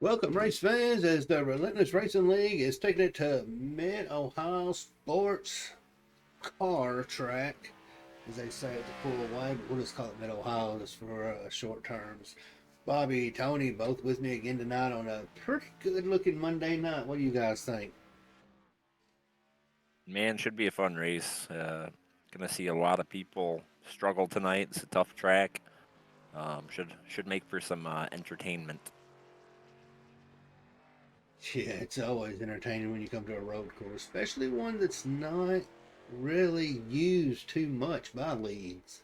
Welcome, race fans, as the Relentless Racing League is taking it to Mid-Ohio Sports Car Track, as they say at the Full Way, but we'll just call it Mid-Ohio just for short terms. Bobby, Tony, both with me again tonight on a pretty good-looking Monday night. What do you guys think? Man, should be a fun race. Gonna see a lot of people struggle tonight. It's a tough track. Should make for some entertainment. Yeah, it's always entertaining when you come to a road course, especially one that's not really used too much by leagues.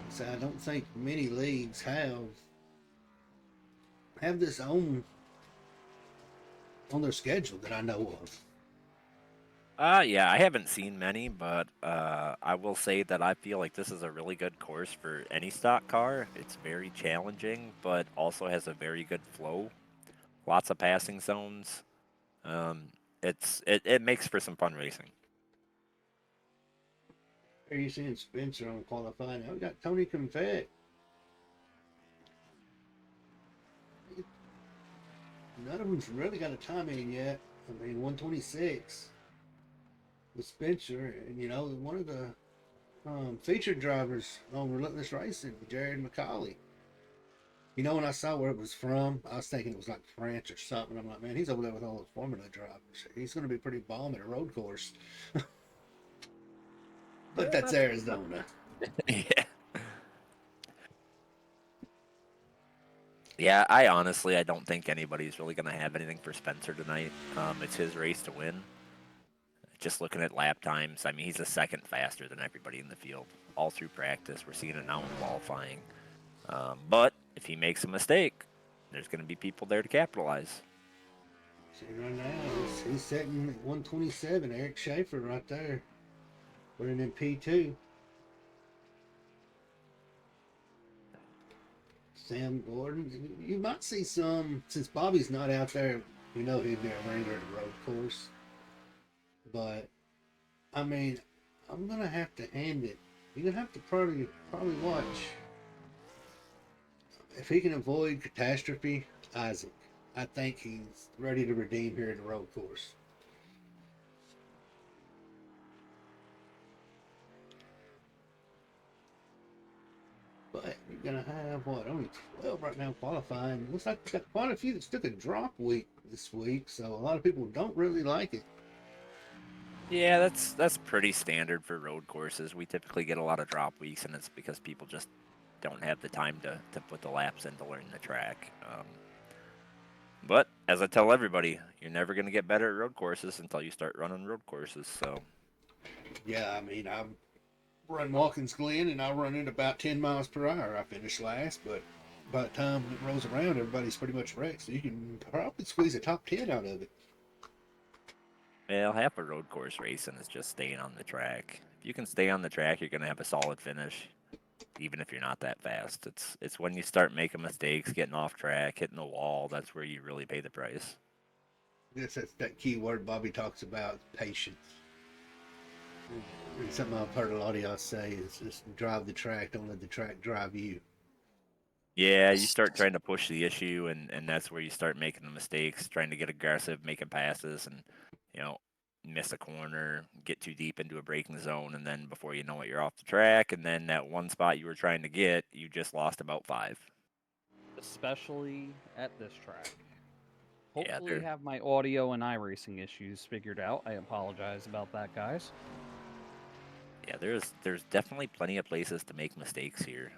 So I don't think many leagues have this on their schedule that I know of. Yeah, I haven't seen many, but I will say that I feel like this is a really good course for any stock car. It's very challenging, but also has a very good flow. Lots of passing zones. Um, it makes for some fun racing. Are you seeing Spencer on qualifying? Now we got Tony Confett. None of them's really got a time in yet. I mean, 126 with Spencer, and one of the featured drivers on Relentless Racing, Jared McCauley. When I saw where it was from, I was thinking it was like France or something. I'm like, man, he's over there with all those Formula drivers. He's going to be pretty bomb at a road course. But that's Arizona. Yeah. Yeah, I don't think anybody's really going to have anything for Spencer tonight. It's his race to win. Just looking at lap times, I mean, he's a second faster than everybody in the field. All through practice, we're seeing it now in qualifying. But if he makes a mistake, there's going to be people there to capitalize. See, right now, he's sitting at 127. Eric Schaefer right there. Running in P2. Sam Gordon. You might see some, since Bobby's not out there, he'd be a ringer at a road course. But, I mean, I'm going to have to hand it. You're going to have to probably watch. If he can avoid catastrophe, Isaac. I think he's ready to redeem here at the road course. But you're going to have, only 12 right now qualifying. Looks like we've got quite a few that took a drop week this week, so a lot of people don't really like it. Yeah, that's pretty standard for road courses. We typically get a lot of drop weeks, and it's because people just don't have the time to put the laps in to learn the track. But as I tell everybody, you're never going to get better at road courses until you start running road courses. So, Yeah, I mean, I run Watkins Glen, and I run it about 10 miles per hour. I finish last, but by the time it rolls around, everybody's pretty much wrecked, so you can probably squeeze a top 10 out of it. well, half a road course racing is just staying on the track. If you can stay on the track, you're going to have a solid finish. even if you're not that fast. It's when you start making mistakes, getting off track, hitting the wall, that's where you really pay the price. Guess that's that key word Bobby talks about, patience. And something I've heard a lot of y'all say is just drive the track, don't let the track drive you. Yeah, you start trying to push the issue, and that's where you start making the mistakes, trying to get aggressive, making passes, and you know, miss a corner, get too deep into a braking zone, and then before you know it, you're off the track, and then that one spot you were trying to get, you just lost about five. especially at this track. Yeah, Hopefully, there. have my audio and iRacing issues figured out. I apologize about that, guys. Yeah, there's definitely plenty of places to make mistakes here.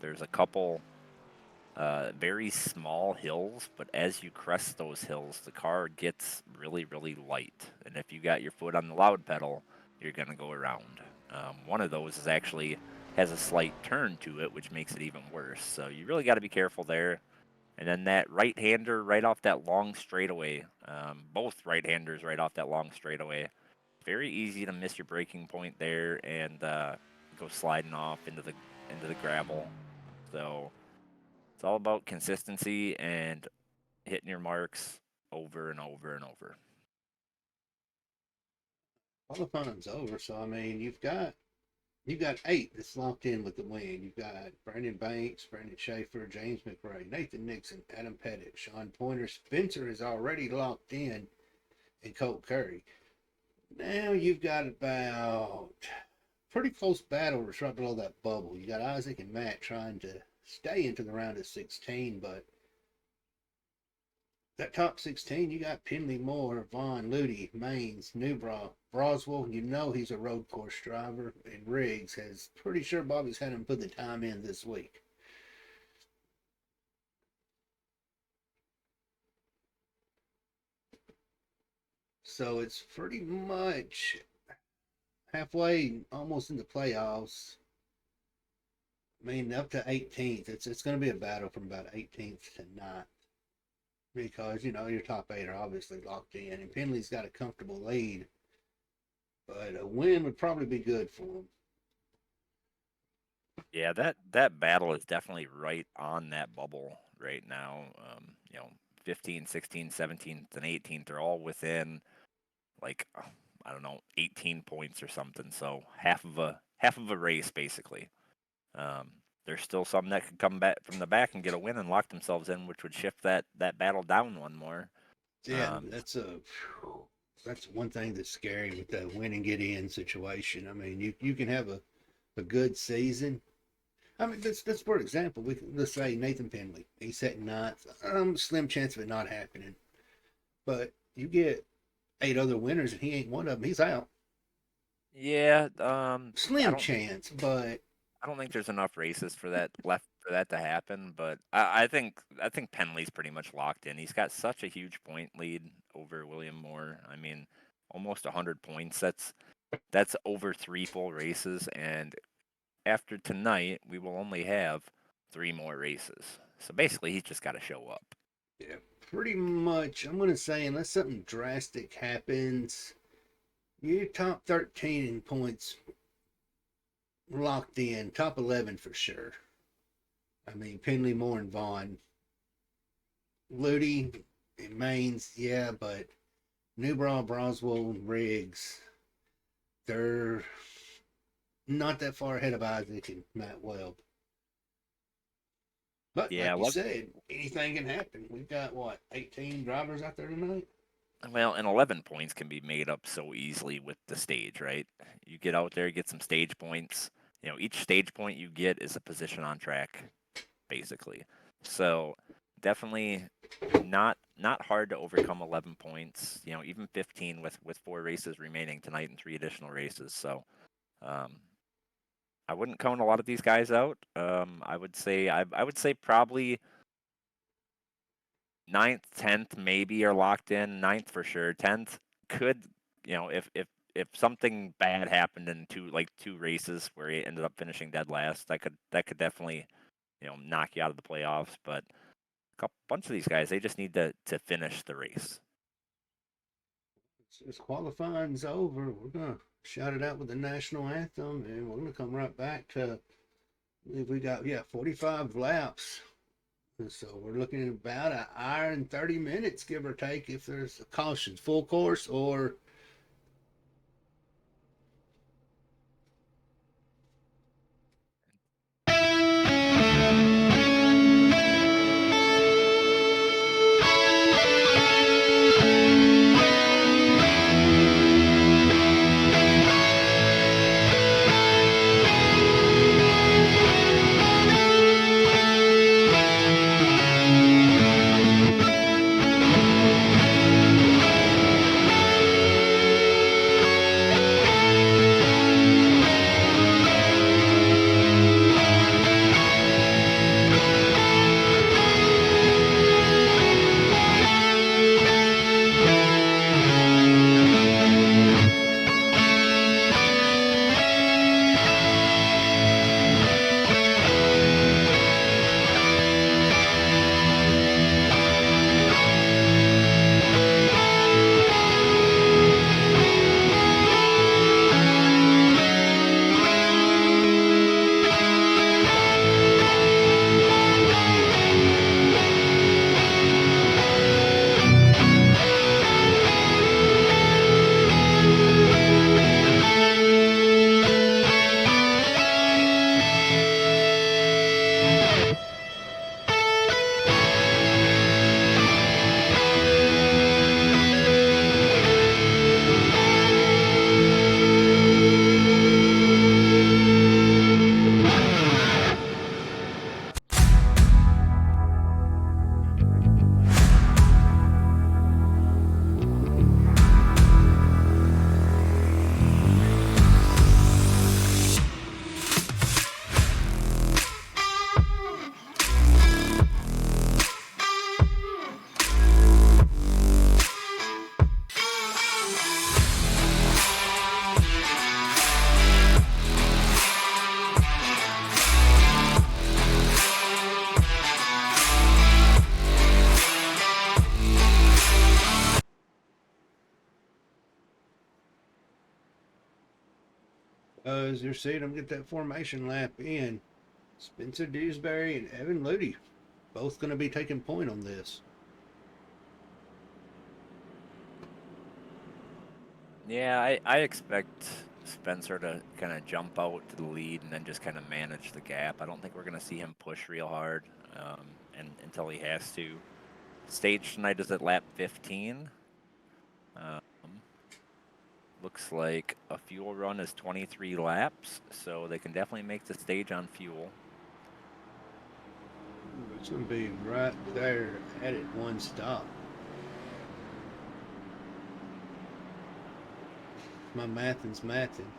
There's a couple very small hills, but as you crest those hills, the car gets really, really light. And if you got your foot on the loud pedal, you're going to go around. One of those is actually has a slight turn to it, which makes it even worse. So you really got to be careful there. And then that right hander right off that long straightaway, both right handers right off that long straightaway. Very easy to miss your braking point there and go sliding off into the gravel. So it's all about consistency and hitting your marks over and over and over. Qualifying's over, so I mean you've got eight that's locked in with the win. You've got Brandon Banks, Brandon Schaefer, James McRae, Nathan Nixon, Adam Pettit, Sean Pointer, Spencer is already locked in, and Colt Curry. Now you've got about pretty close battle that's right below that bubble. You got Isaac and Matt trying to stay into the round of 16, but that top 16, you got Penley Moore, Vaughn, Ludi, Maines, Newbra, Broswell. You know he's a road course driver, and Riggs has pretty sure Bobby's had him put the time in this week. So it's pretty much halfway, almost in the playoffs. I mean, up to 18th. It's going to be a battle from about 18th to 9th because your top eight are obviously locked in, and Penley's got a comfortable lead, but a win would probably be good for him. Yeah, that battle is definitely right on that bubble right now. 15th, 16th, 17th, and 18th are all within like I don't know, 18 points or something. So half of a race basically. Um, there's still some that could come back from the back and get a win and lock themselves in, which would shift that battle down one more. Yeah, Um, that's one thing that's scary with that win and get in situation. I mean, you can have a good season. I mean, that's for example. Let's say Nathan Penley, he's setting ninth. Slim chance of it not happening. But you get eight other winners and he ain't one of them. He's out. yeah, Slim chance, but I don't think there's enough races for that left for that to happen, but I think Penley's pretty much locked in. He's got such a huge point lead over William Moore. I mean, almost 100 points. That's over three full races, and after tonight, we will only have three more races. So basically, he's just got to show up. yeah, pretty much. I'm gonna say unless something drastic happens, you're top 13 in points locked in, top 11 for sure. I mean, Penley, Moore, and Vaughn. Ludi and Maines, yeah, but Newbra, Broswell, and Riggs, they're not that far ahead of Isaac and Matt Webb. But Yeah, like you said, anything can happen. We've got what, 18 drivers out there tonight? well, and 11 points can be made up so easily with the stage, right? You get out there, get some stage points. Each stage point you get is a position on track, basically. So definitely not hard to overcome 11 points. Even 15 with four races remaining tonight and three additional races. So um, I wouldn't count a lot of these guys out. I would say probably ninth, 10th maybe are locked in. Ninth for sure. 10th could, if something bad happened in two races where he ended up finishing dead last, that could definitely knock you out of the playoffs. But a couple bunch of these guys, they just need to finish the race. As qualifying's over, we're going to shout it out with the national anthem, and we're going to come right back to If we got 45 laps. And so we're looking at about an hour and 30 minutes, give or take, if there's a caution, full course or as you're seeing them get that formation lap in, Spencer Dewsbury and Evan Ludy both going to be taking point on this. Yeah, I expect Spencer to kind of jump out to the lead and then just kind of manage the gap. I don't think we're going to see him push real hard and until he has to. Stage tonight is at lap 15. Looks like a fuel run is 23 laps, so they can definitely make the stage on fuel. It's going to be right there at it, one stop. My mathing's mathing.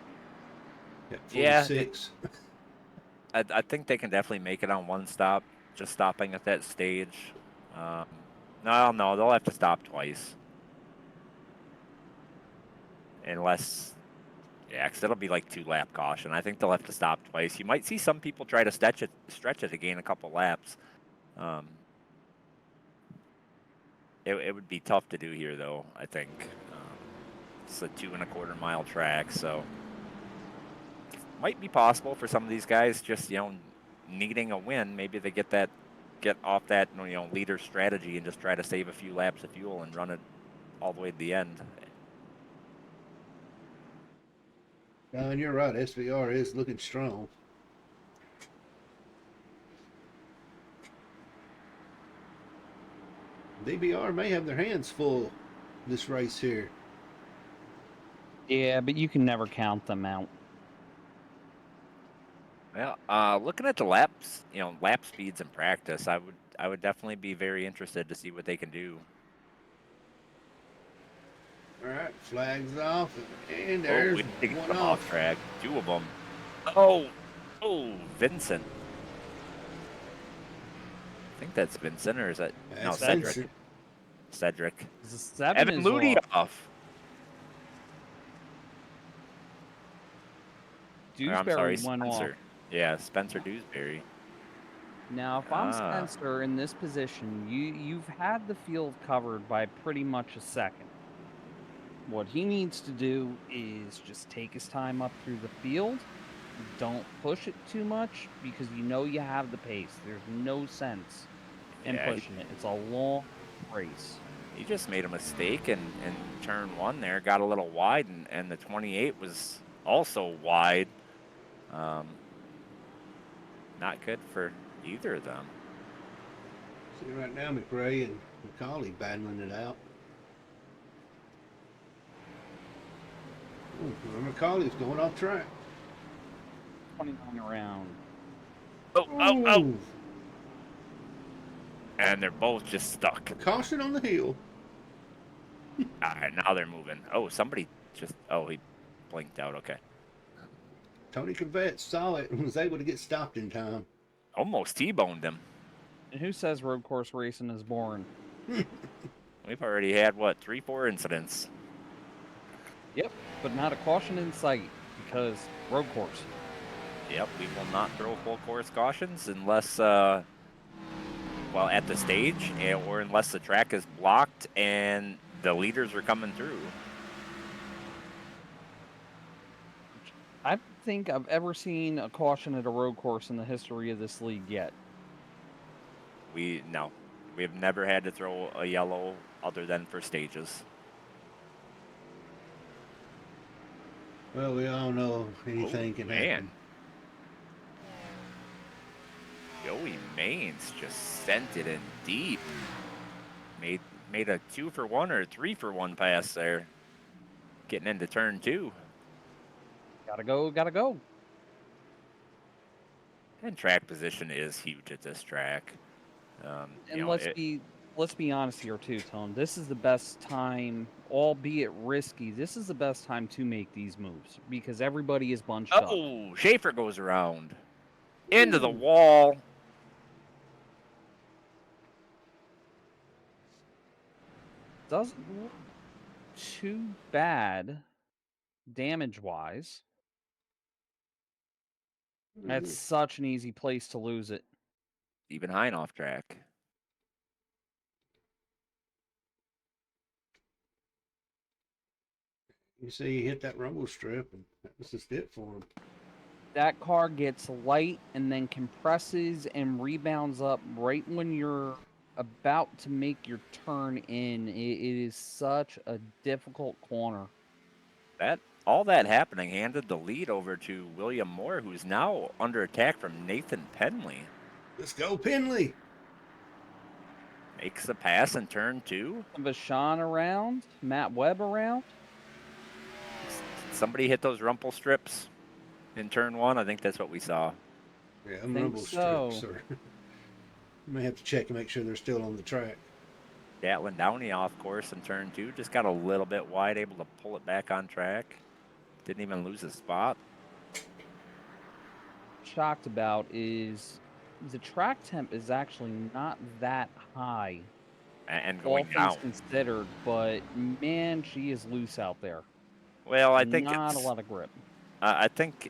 Got 46. Yeah, I think they can definitely make it on one stop, just stopping at that stage. No, they'll have to stop twice. Unless, yeah, because it'll be like 2-lap caution. I think they'll have to stop twice. You might see some people try to stretch it to gain a couple laps. It would be tough to do here, though, I think. It's a 2.25 mile track, so might be possible for some of these guys just, needing a win. Maybe they get off that, leader strategy and just try to save a few laps of fuel and run it all the way to the end. And you're right, SVR is looking strong. DBR may have their hands full this race here. Yeah, but you can never count them out. Well, looking at the laps, lap speeds in practice, I would definitely be very interested to see what they can do. All right, flags off, and there's one off track. 2 of them. Oh, Vincent. I think that's Vincent, or is that Cedric? Vincent. Cedric. Evan Ludy off. Dewsbury went off. Yeah, Spencer Dewsbury. Now, if I'm Spencer in this position, you've had the field covered by pretty much a second. What he needs to do is just take his time up through the field don't push it too much because you know you have the pace. There's no sense in Yeah, pushing it. It's a long race. he just made a mistake in turn one there, got a little wide, and the 28 was also wide. Not good for either of them. See right now, McRae and McCauley battling it out. Ooh, McCauley's going off track. 29 around. Oh. And they're both just stuck. Caution on the hill. All right, now they're moving. Oh, somebody just, he blinked out. Okay. Tony Cavett saw it and was able to get stopped in time. Almost T-boned him. And who says road course racing is boring? We've already had, 3-4 incidents. Yep, but not a caution in sight because road course. Yep, we will not throw full course cautions unless, at the stage, or unless the track is blocked and the leaders are coming through. I don't think I've ever seen a caution at a road course in the history of this league yet. No, we have never had to throw a yellow other than for stages. Well, we all know anything can happen. Joey Maines just sent it in deep. Made a 2-for-1 or a 3-for-1 pass there. Getting into turn 2. Gotta go. And track position is huge at this track. And let's be honest here too, Tone. This is the best time, albeit risky. This is the best time to make these moves because everybody is bunched up. Oh, Schaefer goes around into the wall. Doesn't look too bad damage-wise. That's such an easy place to lose it. Even Hein off track. You see, he hit that rumble strip, and that was just it for him. That car gets light and then compresses and rebounds up right when you're about to make your turn in. It is such a difficult corner. All that happening handed the lead over to William Moore, who's now under attack from Nathan Penley. Let's go, Penley. Makes the pass in turn 2. Vachon around. Matt Webb around. Somebody hit those rumble strips in turn 1. I think that's what we saw. Yeah, rumble strips. Or you may have to check and make sure they're still on the track. Gatlin Downey off course in turn 2. Just got a little bit wide, able to pull it back on track. Didn't even lose a spot. Shocked about is the track temp is actually not that high. And going down. All things considered, but man, she is loose out there. Well, I think not a lot of grip. I think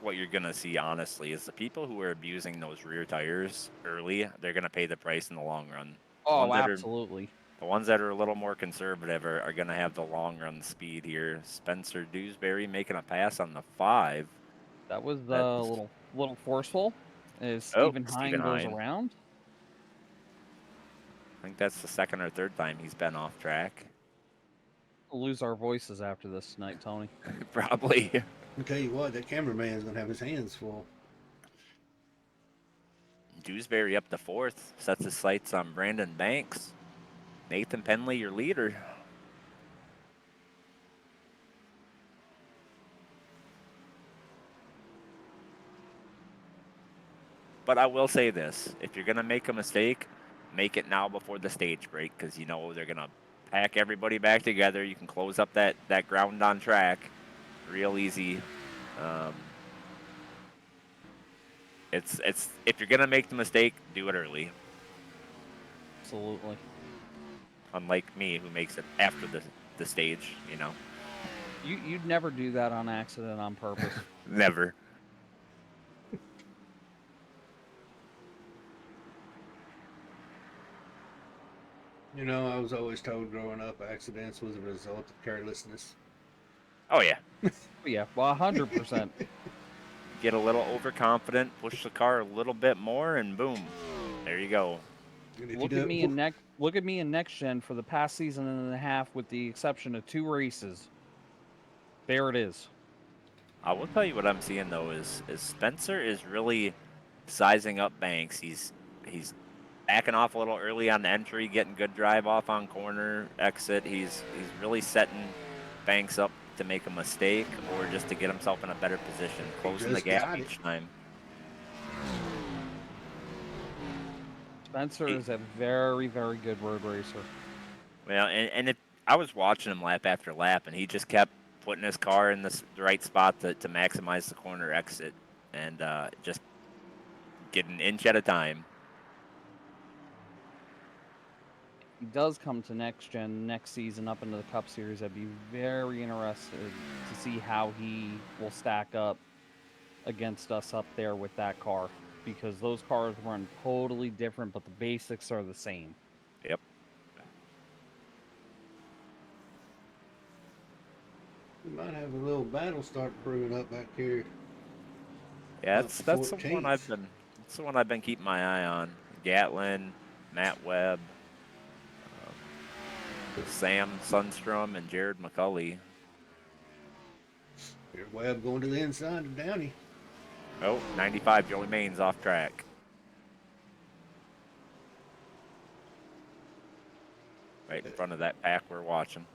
what you're gonna see, honestly, is the people who are abusing those rear tires early, they're gonna pay the price in the long run. Oh, absolutely. The ones that are a little more conservative are going to have the long run speed here. Spencer Dewsbury making a pass on the 5. That was a little forceful as Stephen Hein goes around. I think that's the second or third time he's been off track. We'll lose our voices after this tonight, Tony. Probably. I'll tell you what, that cameraman's going to have his hands full. Dewsbury up to 4th. Sets his sights on Brandon Banks. Nathan Penley, your leader. But I will say this. If you're going to make a mistake, make it now before the stage break, because you know they're going to pack everybody back together. You can close up that ground on track real easy. It's if you're going to make the mistake, do it early. Absolutely. Unlike me, who makes it after the stage, you know. You'd never do that on accident on purpose. Never. You know, I was always told growing up accidents was a result of carelessness. Oh, yeah. Yeah, well, 100%. get a little overconfident, push the car a little bit more, and boom, there you go. And if you Look do at it me in next gen for the past season and a half, with the exception of 2 races. There it is. I will tell you what I'm seeing though is Spencer is really sizing up Banks. He's backing off a little early on the entry, getting good drive off on corner exit. He's really setting Banks up to make a mistake or just to get himself in a better position, closing the just gap got it. each time. Spencer is a very, very good road racer. Well, I was watching him lap after lap, and he just kept putting his car in the right spot to maximize the corner exit, and just get an inch at a time. If he does come to next gen next season up into the Cup Series, I'd be very interested to see how he will stack up against us up there with that car, because those cars run totally different, but the basics are the same. Yep. We might have a little battle start brewing up back here. Yeah, About that's the one 14th. that's the one I've been keeping my eye on. Gatlin, Matt Webb, Sam Sundstrom, and Jared McCulley. Here, Webb going to the inside of Downey. Oh, 95, Joey Main's off track. Right in front of that pack we're watching.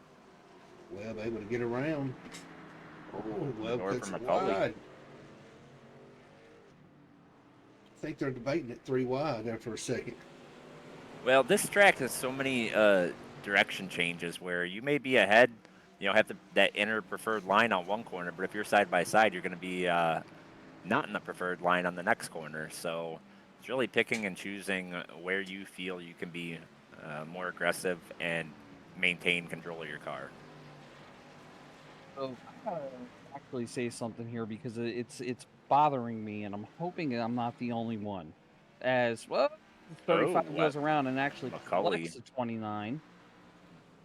Webb able to get around. Oh, Webb Door cuts for it McCulley. wide. I think they're debating it 3 wide there for a second. Well, this track has so many direction changes where you may be ahead, have that inner preferred line on one corner, but if you're side by side, you're going to be not in the preferred line on the next corner. So it's really picking and choosing where you feel you can be more aggressive and maintain control of your car. So I gotta actually say something here, because it's bothering me, and I'm hoping I'm not the only one. As well, Oh, 35 what? goes around and actually McCulley. collects the 29,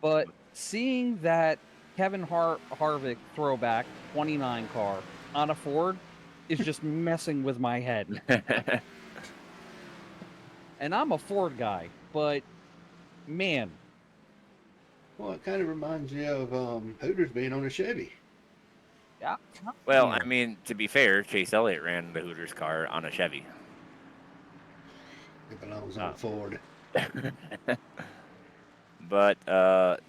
but seeing that Kevin Harvick throwback 29 car on a Ford is just messing with my head. And I'm a Ford guy, but man, Well, it kind of reminds you of Hooters being on a Chevy. yeah. Well, Here. I mean, to be fair, Chase Elliott ran the Hooters car on a Chevy. It belongs on a Ford. But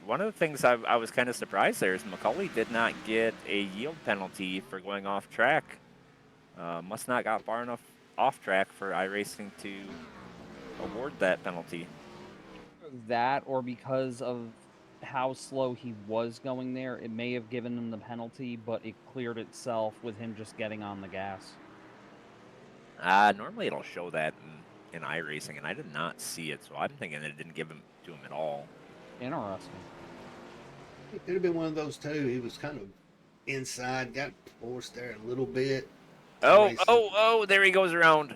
one of the things I was kind of surprised there is McCulley did not get a yield penalty for going off track. Must not got far enough off track for iRacing to award that penalty. That, or because of how slow he was going there, it may have given him the penalty, but it cleared itself with him just getting on the gas. Normally it'll show that in iRacing, and I did not see it, so I'm thinking it didn't give him to him at all. Interesting. It could have been one of those too. He was kind of inside, got forced there a little bit. Oh, there he goes around.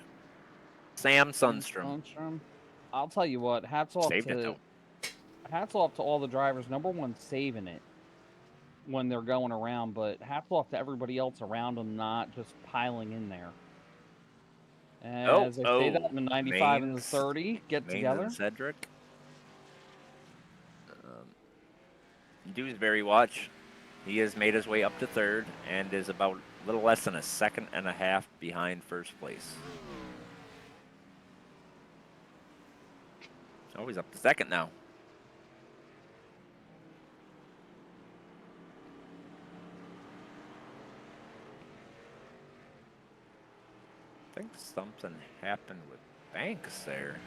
Sam Sundstrom. Sundstrom. I'll tell you what, Saved it, though. hats off to all the drivers. Number one, saving it when they're going around, but hats off to everybody else around them, not just piling in there. As I say that, in the 95 and the 30 get Maines together. and Cedric. Dewsbury watch. He has made his way up to third and is about a little less than a second and a half behind first place. Oh, he's up to second now. I think something happened with Banks there.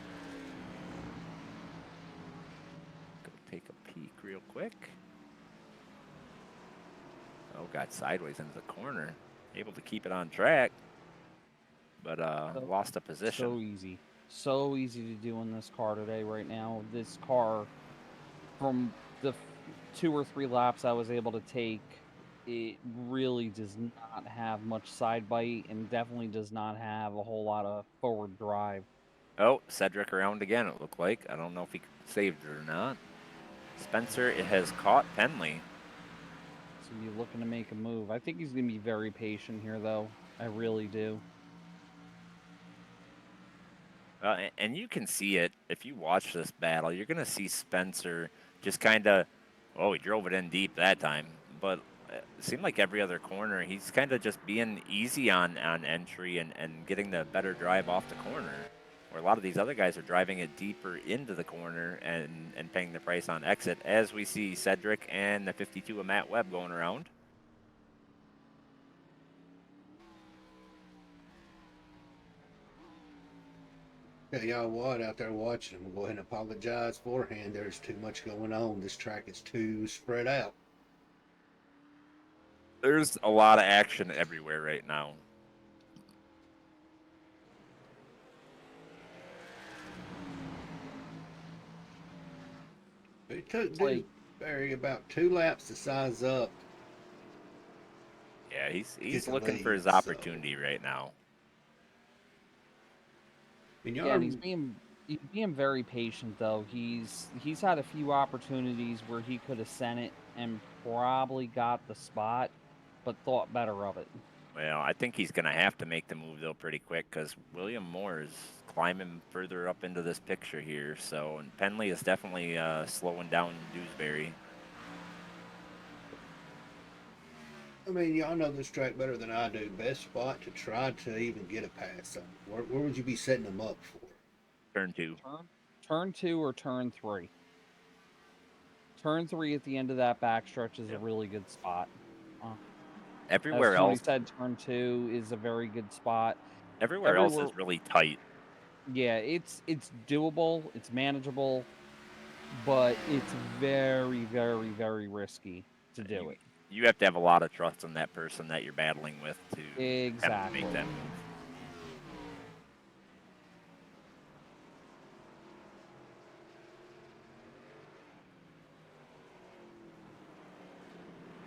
Go take a peek real quick. Oh, got sideways into the corner. Able to keep it on track, but lost a position. So easy. So easy to do in this car today, right now. This car, from the 2 or 3 laps I was able to take, it really does not have much side bite and definitely does not have a whole lot of forward drive. Oh, Cedric around again, it looked like. I don't know if he saved it or not. Spencer, it has caught Penley. gonna be looking to make a move. I think he's gonna be very patient here, though. I really do. And you can see it if you watch this battle. You're gonna see Spencer just kind of, oh, he drove it in deep that time, but it seemed like every other corner he's kind of just being easy on entry and getting the better drive off the corner. Where a lot of these other guys are driving it deeper into the corner and paying the price on exit, as we see Cedric and the 52 of Matt Webb going around. Tell y'all what, out there watching, we'll go ahead and apologize beforehand. There's too much going on. This track is too spread out. There's a lot of action everywhere right now. It took Like- Dewsbury about 2 laps to size up. Yeah, he's Get the looking for lead, his so- opportunity right now. And Yeah, y'all, and he's being very patient though. He's had a few opportunities where he could have sent it and probably got the spot, but thought better of it. Well, I think he's going to have to make the move, though, pretty quick because William Moore is climbing further up into this picture here. So, and Penley is definitely slowing down Dewsbury. I mean, y'all know this track better than I do. Best spot to try to even get a pass on. Where would you be setting them up for? Turn 2. Turn 2 or turn 3. Turn 3 at the end of that backstretch is a really good spot. Everywhere As Tony else, said, turn 2 is a very good spot. everywhere else is really tight. Yeah, it's doable, it's manageable, but it's very, very, very risky to do it. You have to have a lot of trust in that person that you're battling with to kind of Exactly. make that move.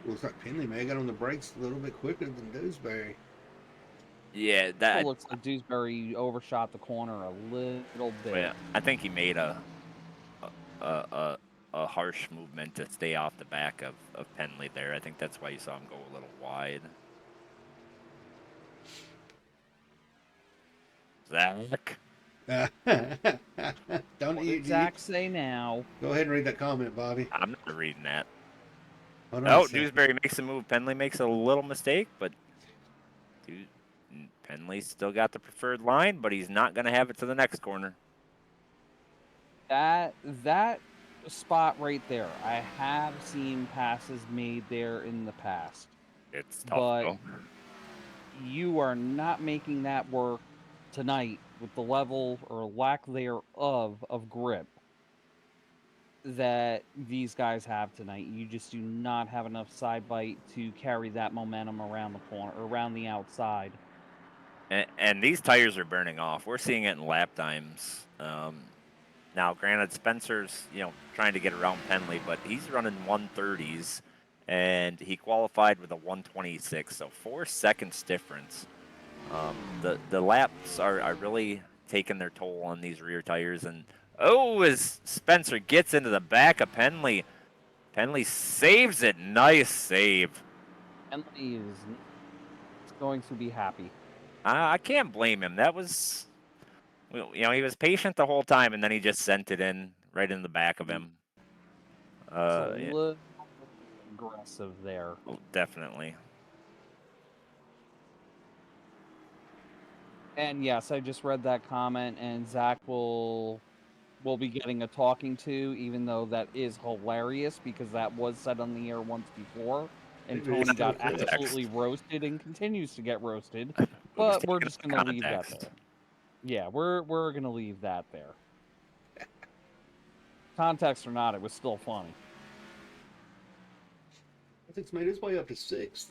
Looks like Penley may have got on the brakes a little bit quicker than Dewsbury. Yeah, It that. looks like Dewsbury overshot the corner a little bit. Well, I think he made a harsh movement to stay off the back of Penley there. I think that's why you saw him go a little wide. Zach. Don't What you, did Zach say now? Go ahead and read that comment, Bobby. I'm not reading that. Hold on a Oh, second. Dewsbury makes a move. Penley makes a little mistake, but Penley's still got the preferred line, but he's not going to have it to the next corner. That spot right there, I have seen passes made there in the past. It's tough, But though. you are not making that work tonight with the level or lack thereof of grip that these guys have tonight. You just do not have enough side bite to carry that momentum around the corner, around the outside. And these tires are burning off. We're seeing it in lap times. Now, granted, Spencer's trying to get around Penley, but he's running 130s, and he qualified with a 126, so 4 seconds difference. The laps are really taking their toll on these rear tires, and as Spencer gets into the back of Penley saves it. Nice save. Penley is going to be happy. I can't blame him. That was, he was patient the whole time, and then he just sent it in right in the back of him. It's a little aggressive there. Definitely. And yes, I just read that comment, and Zach will be getting a talking to, even though that is hilarious because that was said on the air once before, and It Tony is got still correct. absolutely roasted and continues to get roasted. It was But we're taken just out of gonna leave that context. there. Yeah, we're gonna leave that there. Context or not, it was still funny. I think it's made its way up to 6th.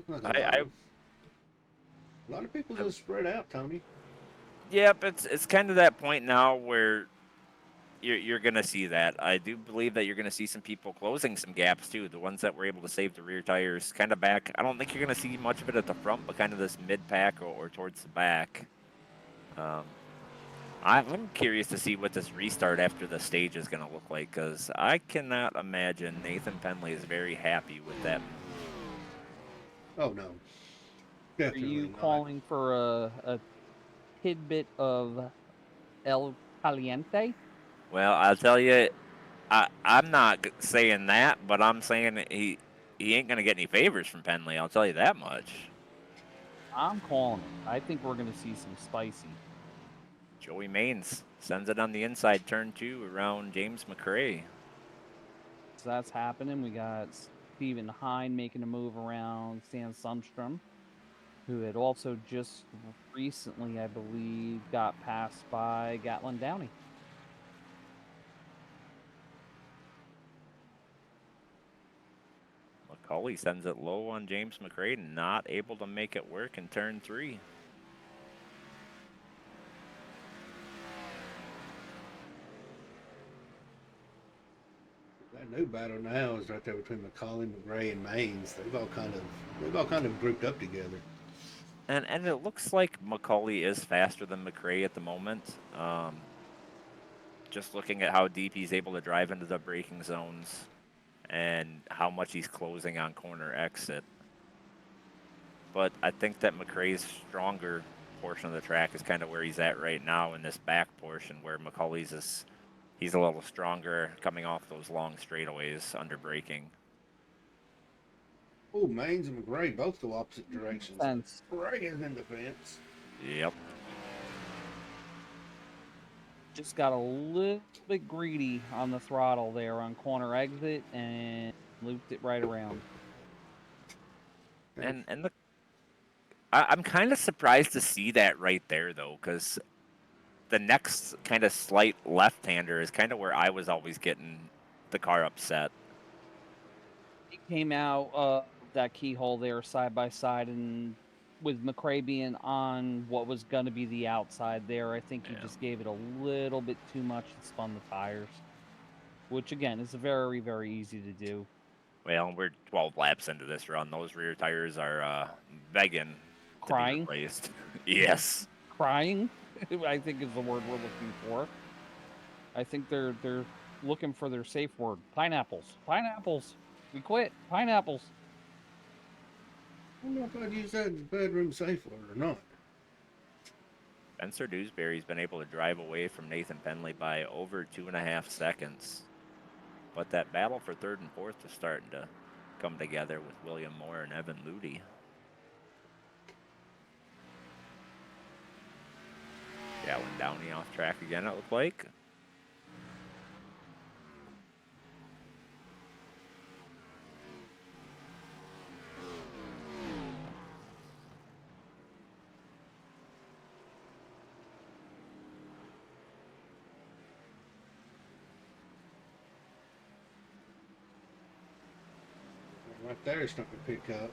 A lot of people just spread out, Tony. Yep, it's kind of that point now where you're going to see that. I do believe that you're going to see some people closing some gaps too. The ones that were able to save the rear tires kind of back. I don't think you're going to see much of it at the front, but kind of this mid pack or towards the back. I'm curious to see what this restart after the stage is going to look like, because I cannot imagine Nathan Penley is very happy with that. Oh no, Are you definitely not. calling for a tidbit of El Caliente? Well, I'll tell you, I'm not saying that, but I'm saying that he ain't going to get any favors from Penley. I'll tell you that much. I'm calling it. I think we're going to see some spicy. Joey Maines sends it on the inside, turn 2 around James McRae. So that's happening. We got Steven Hine making a move around Stan Sundstrom, who had also just recently, I believe, got passed by Gatlin Downey. McCauley sends it low on James McRae, not able to make it work in turn 3. That new battle now is right there between McCauley, McRae, and Maines. They've all kind of grouped up together. And it looks like McCauley is faster than McRae at the moment. Just looking at how deep he's able to drive into the braking zones and how much he's closing on corner exit. But I think that McRae's stronger portion of the track is kind of where he's at right now in this back portion, where McCauley's he's a little stronger coming off those long straightaways under braking. Oh, Maines and McRae both go opposite directions. Sense. McRae is in the fence. Yep. Just got a little bit greedy on the throttle there on corner exit and looped it right around. And I'm kind of surprised to see that right there though, because the next kind of slight left-hander is kind of where I was always getting the car upset. He came out of that keyhole there side by side, and with McRae being on what was going to be the outside there, I think he just gave it a little bit too much and spun the tires, which again is very, very easy to do. Well, we're 12 laps into this run. Those rear tires are begging to be Crying, replaced. Yes. crying, I think is the word we're looking for. I think they're looking for their safe word. Pineapples, pineapples. We quit. Pineapples. I don't know if I'd use that as a bedroom safe word or not. Spencer Dewsbury's been able to drive away from Nathan Penley by over 2.5 seconds. But that battle for third and fourth is starting to come together with William Moore and Evan Ludy. Gatlin Downey off track again, it looked like. Right there, it's starting to pick up.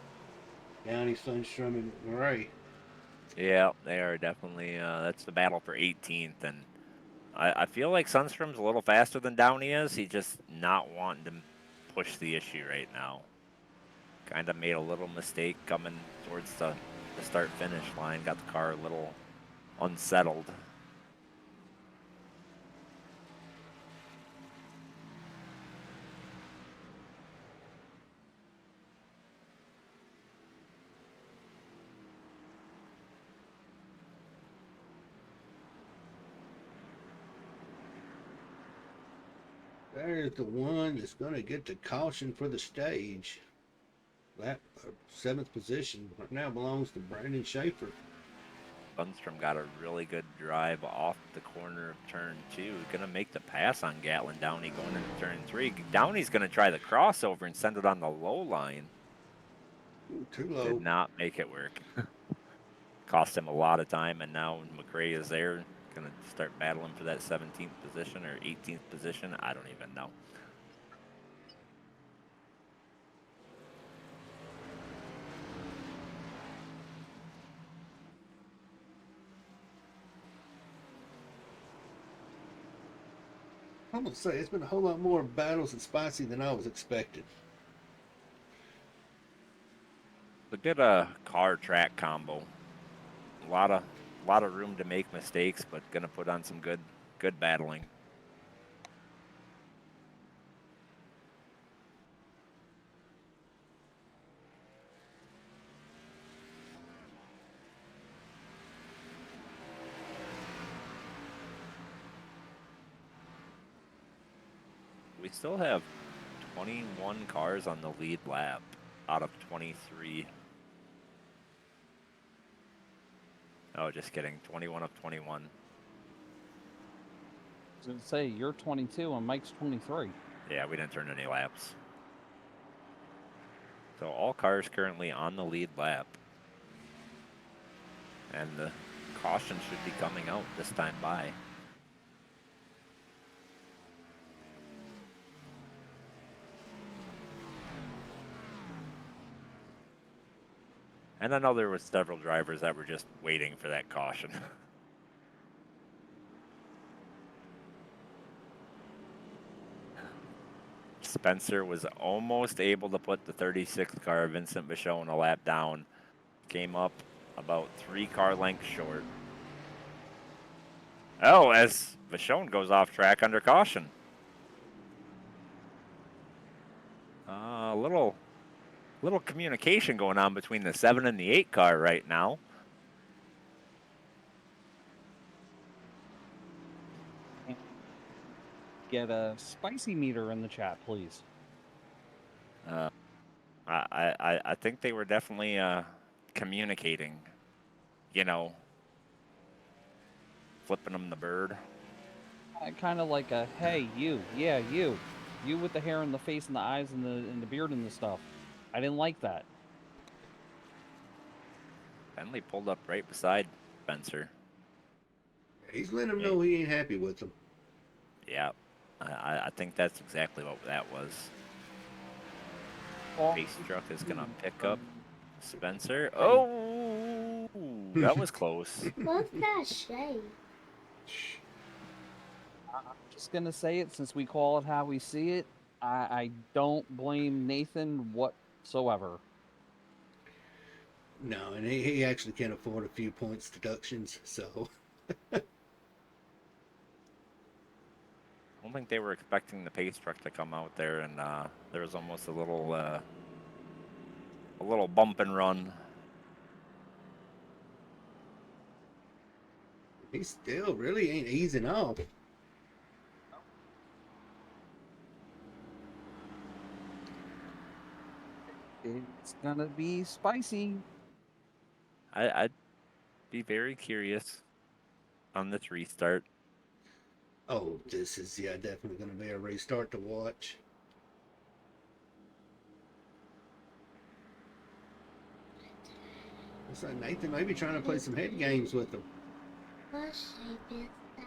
Downey, Sundstrom, and McRae. Yeah, they are definitely. That's the battle for 18th, and I feel like Sundstrom's a little faster than Downey is. He's just not wanting to push the issue right now. Kind of made a little mistake coming towards the start-finish line. Got the car a little unsettled. There's the one that's going to get the caution for the stage. That seventh position right now belongs to Brandon Schaefer. Sundstrom got a really good drive off the corner of turn 2. Going to make the pass on Gatlin Downey going into turn 3. Downey's going to try the crossover and send it on the low line. Ooh, too low. Did not make it work. Cost him a lot of time, and now McRae is there. Going to start battling for that 17th position or 18th position. I don't even know. I'm going to say it's been a whole lot more battles and spicy than I was expecting. Look at a car track combo. A lot of lot of room to make mistakes, but gonna put on some good battling. We still have 21 cars on the lead lap out of 23. Oh, just kidding. 21 of 21. I was gonna say you're 22 and Mike's 23. Yeah, we didn't turn any laps. So all cars currently on the lead lap. And the caution should be coming out this time by. And I know there was several drivers that were just waiting for that caution. Spencer was almost able to put the 36th car, Vincent Bichon, a lap down. Came up about 3 car lengths short. Oh, as Bichon goes off track under caution. A little communication going on between the 7 and the 8 car right now. Get a spicy meter in the chat, please. I think they were definitely communicating, you know, flipping them the bird. Kind of like a hey, you with the hair and the face and the eyes and the beard and the stuff. I didn't like that. Bentley pulled up right beside Spencer. He's letting him know he ain't happy with him. Yeah, I think that's exactly what that was. Pace truck is gonna pick up Spencer. Oh, that was close. What's that shape? I'm just gonna say it since we call it how we see it. I don't blame Nathan whatsoever. No, and he actually can't afford a few points deductions, so. I don't think they were expecting the pace truck to come out there, and there was almost a little bump and run. He still really ain't easing off. It's gonna be spicy. I'd be very curious on this restart. Oh, this is, definitely going to be a restart to watch. Looks like Nathan may be trying to play some head games with them. What shape is that?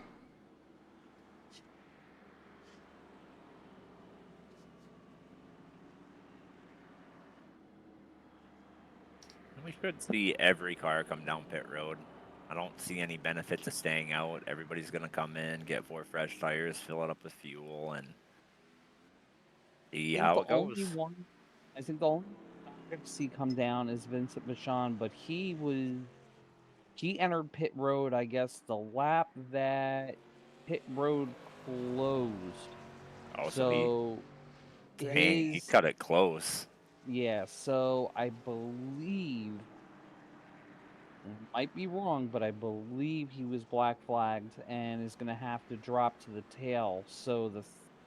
We should see every car come down pit road. I don't see any benefit to staying out. Everybody's going to come in, get 4 fresh tires, fill it up with fuel, and see how it goes. I think the only one I could see come down is Vincent Bichon, but he entered pit road, I guess, the lap that pit road closed. Oh, So he cut it close. Yeah, so I believe, and I might be wrong, but I believe he was black flagged and is going to have to drop to the tail. So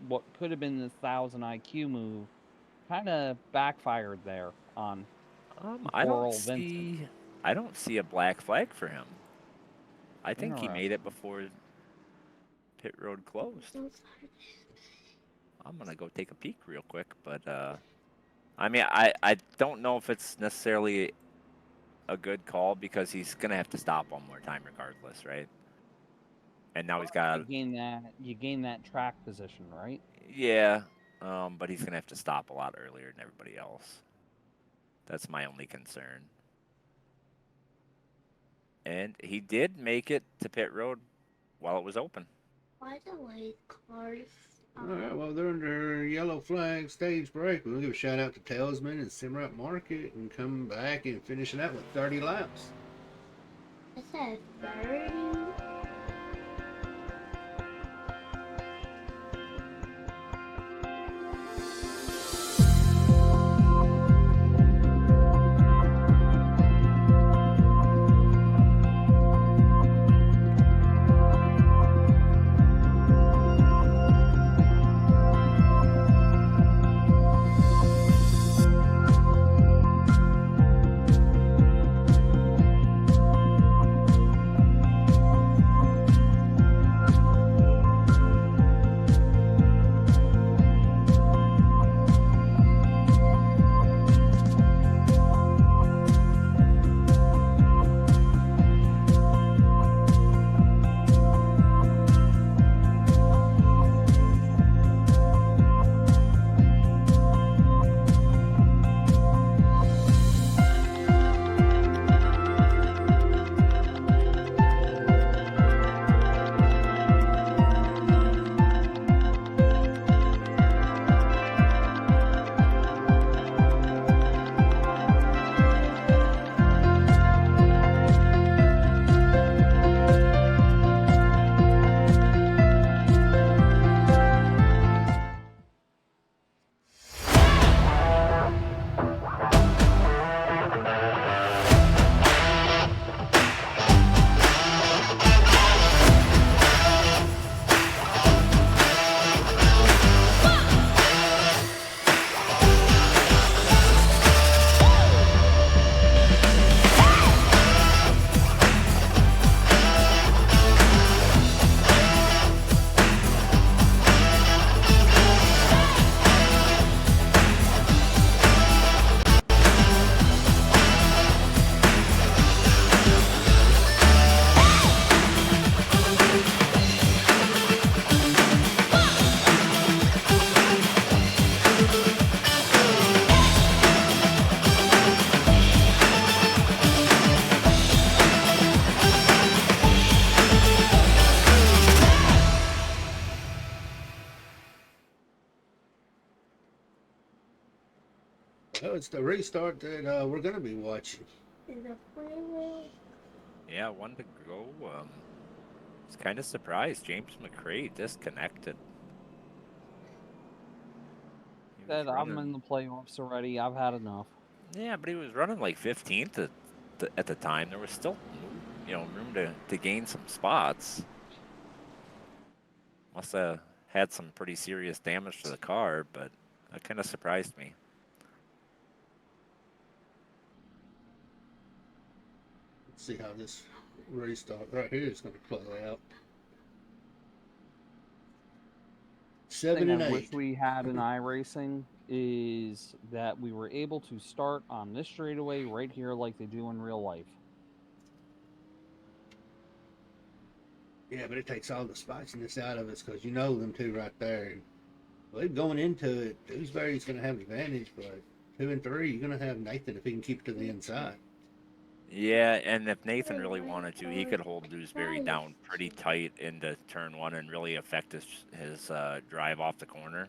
what could have been the 1,000 IQ move kind of backfired there on I poor don't old Vincent. see a black flag for him. I think he made it Interesting. before pit road closed. I'm gonna go take a peek real quick, but I mean, I don't know if it's necessarily a good call because he's gonna have to stop one more time regardless, right? And now he's got You gain that track position, right? yeah, but he's gonna have to stop a lot earlier than everybody else. That's my only concern. And he did make it to pit road while it was open. Why the way cars? All right, well, they're under yellow flag stage break. We'll give a shout out to Talisman and Simrat Market and come back and finish it out with 30 laps. It's said 30. Well, it's the restart that we're going to be watching. Is the freewheel? Yeah, one to go. I was kind of surprised. James McCray disconnected. He was Said I'm running- in the playoffs already. I've had enough. Yeah, but he was running like 15th at the time. There was still, room to gain some spots. Must have had some pretty serious damage to the car, but that kind of surprised me. Let's see how this restart right here is going to play out. Thing 7 and I wish 8. we had in iRacing is that we were able to start on this straightaway right here like they do in real life. Yeah, but it takes all the spiciness out of us because you know them two right there. And, well, going into it, Dewsbury's going to have advantage, but 2 and 3, you're going to have Nathan if he can keep it to the inside. Yeah, and if Nathan really wanted to, he could hold Dewsbury down pretty tight into turn 1 and really affect his drive off the corner.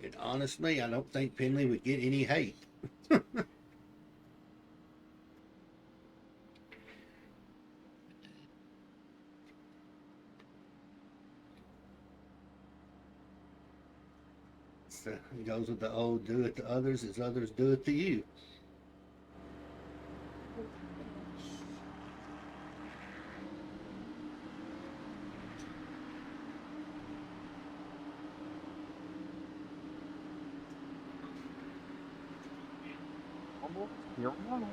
And honestly, I don't think Penley would get any hate. It goes with the old do it to others as others do it to you. Here we go.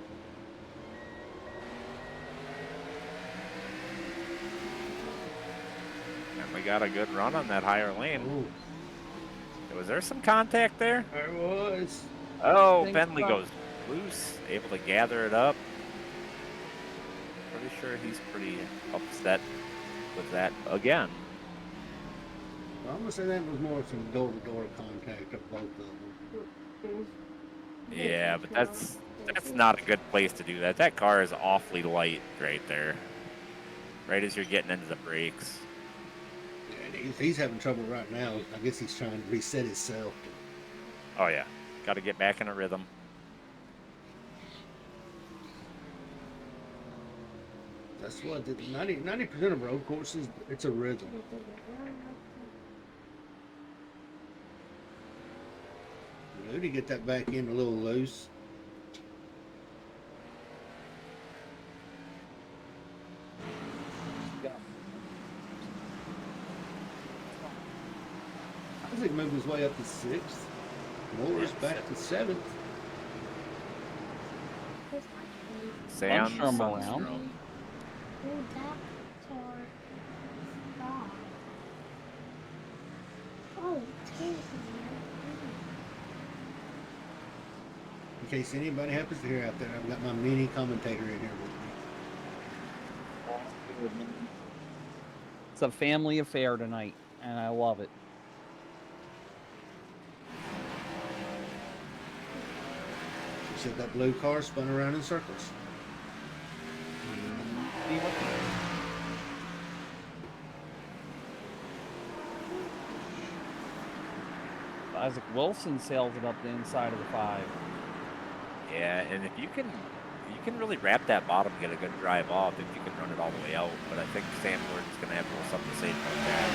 And we got a good run on that higher lane. Ooh, Was there some contact there? there was. Oh, Think Bentley about- goes loose, able to gather it up. Pretty sure he's pretty upset with that again. Well, I'm going to say that was more some door-to-door contact of both of them. Yeah, but that's not a good place to do that. That car is awfully light right there. Right as you're getting into the brakes. And he's having trouble right now. I guess he's trying to reset himself. Oh yeah, got to get back in a rhythm. That's what 90% of road courses. It's a rhythm. Rudy get that back end a little loose. Isaac moved his way up to 6th. Morris back to 7th. Sam Sundstrom around. Sundstrom. Oh, that car stopped. Oh, Taylor. In case anybody happens to hear out there, I've got my mini commentator in here with me. It's a family affair tonight, and I love it. You said that blue car spun around in circles. Isaac Wilson sails it up the inside of the 5. Yeah, and if you can really wrap that bottom, get a good drive off if you can run it all the way out. But I think Sam Gordon's going to have a little something to say about that.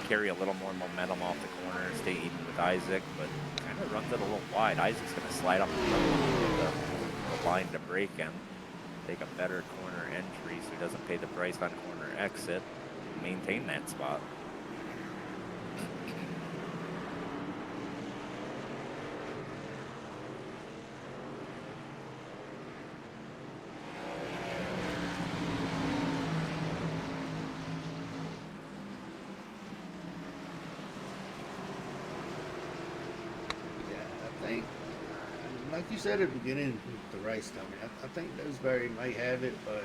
Carry a little more momentum off the corner, stay even with Isaac, but kind of runs it a little wide. Isaac's going to slide up the line to break in, take a better corner entry so he doesn't pay the price on corner exit, maintain that spot. Like you said at the beginning of the race, Tommy, I think Doesbury may have it, but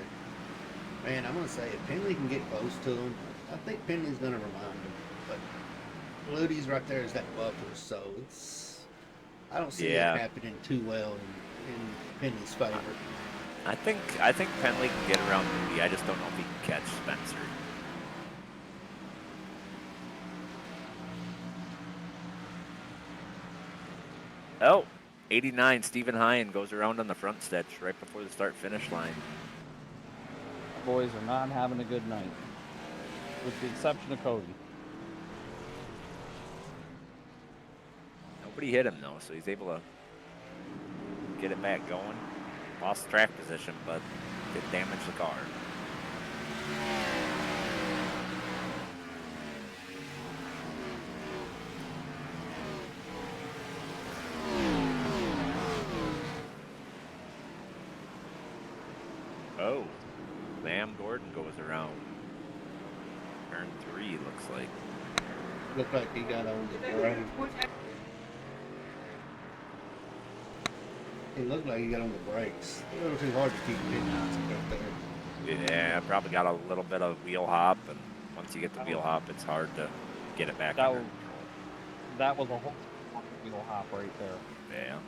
man, I'm gonna say if Penley can get close to him, I think Penley's gonna remind him. But Ludy's right there as that buffer, so I don't see it happening too well in Penley's favor. I think Penley can get around Ludy. I just don't know if he can catch Spencer. Oh. 89, Stephen Hine goes around on the front stretch right before the start-finish line. The boys are not having a good night, with the exception of Cody. Nobody hit him, though, so he's able to get it back going. Lost track position, but didn't damage the car. Oh, Sam Gordon goes around. Turn 3, looks like. Looked like he got on the brake. It looked like he got on the brakes. A little too hard to keep hitting out there. Yeah, probably got a little bit of wheel hop, and once you get the wheel hop, it's hard to get it back under control. That was a whole wheel hop right there. Yeah.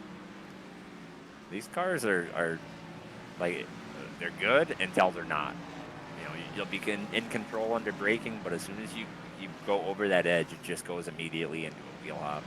These cars are like, they're good until they're not. You know, you'll be in control under braking, but as soon as you go over that edge, it just goes immediately into a wheel hop.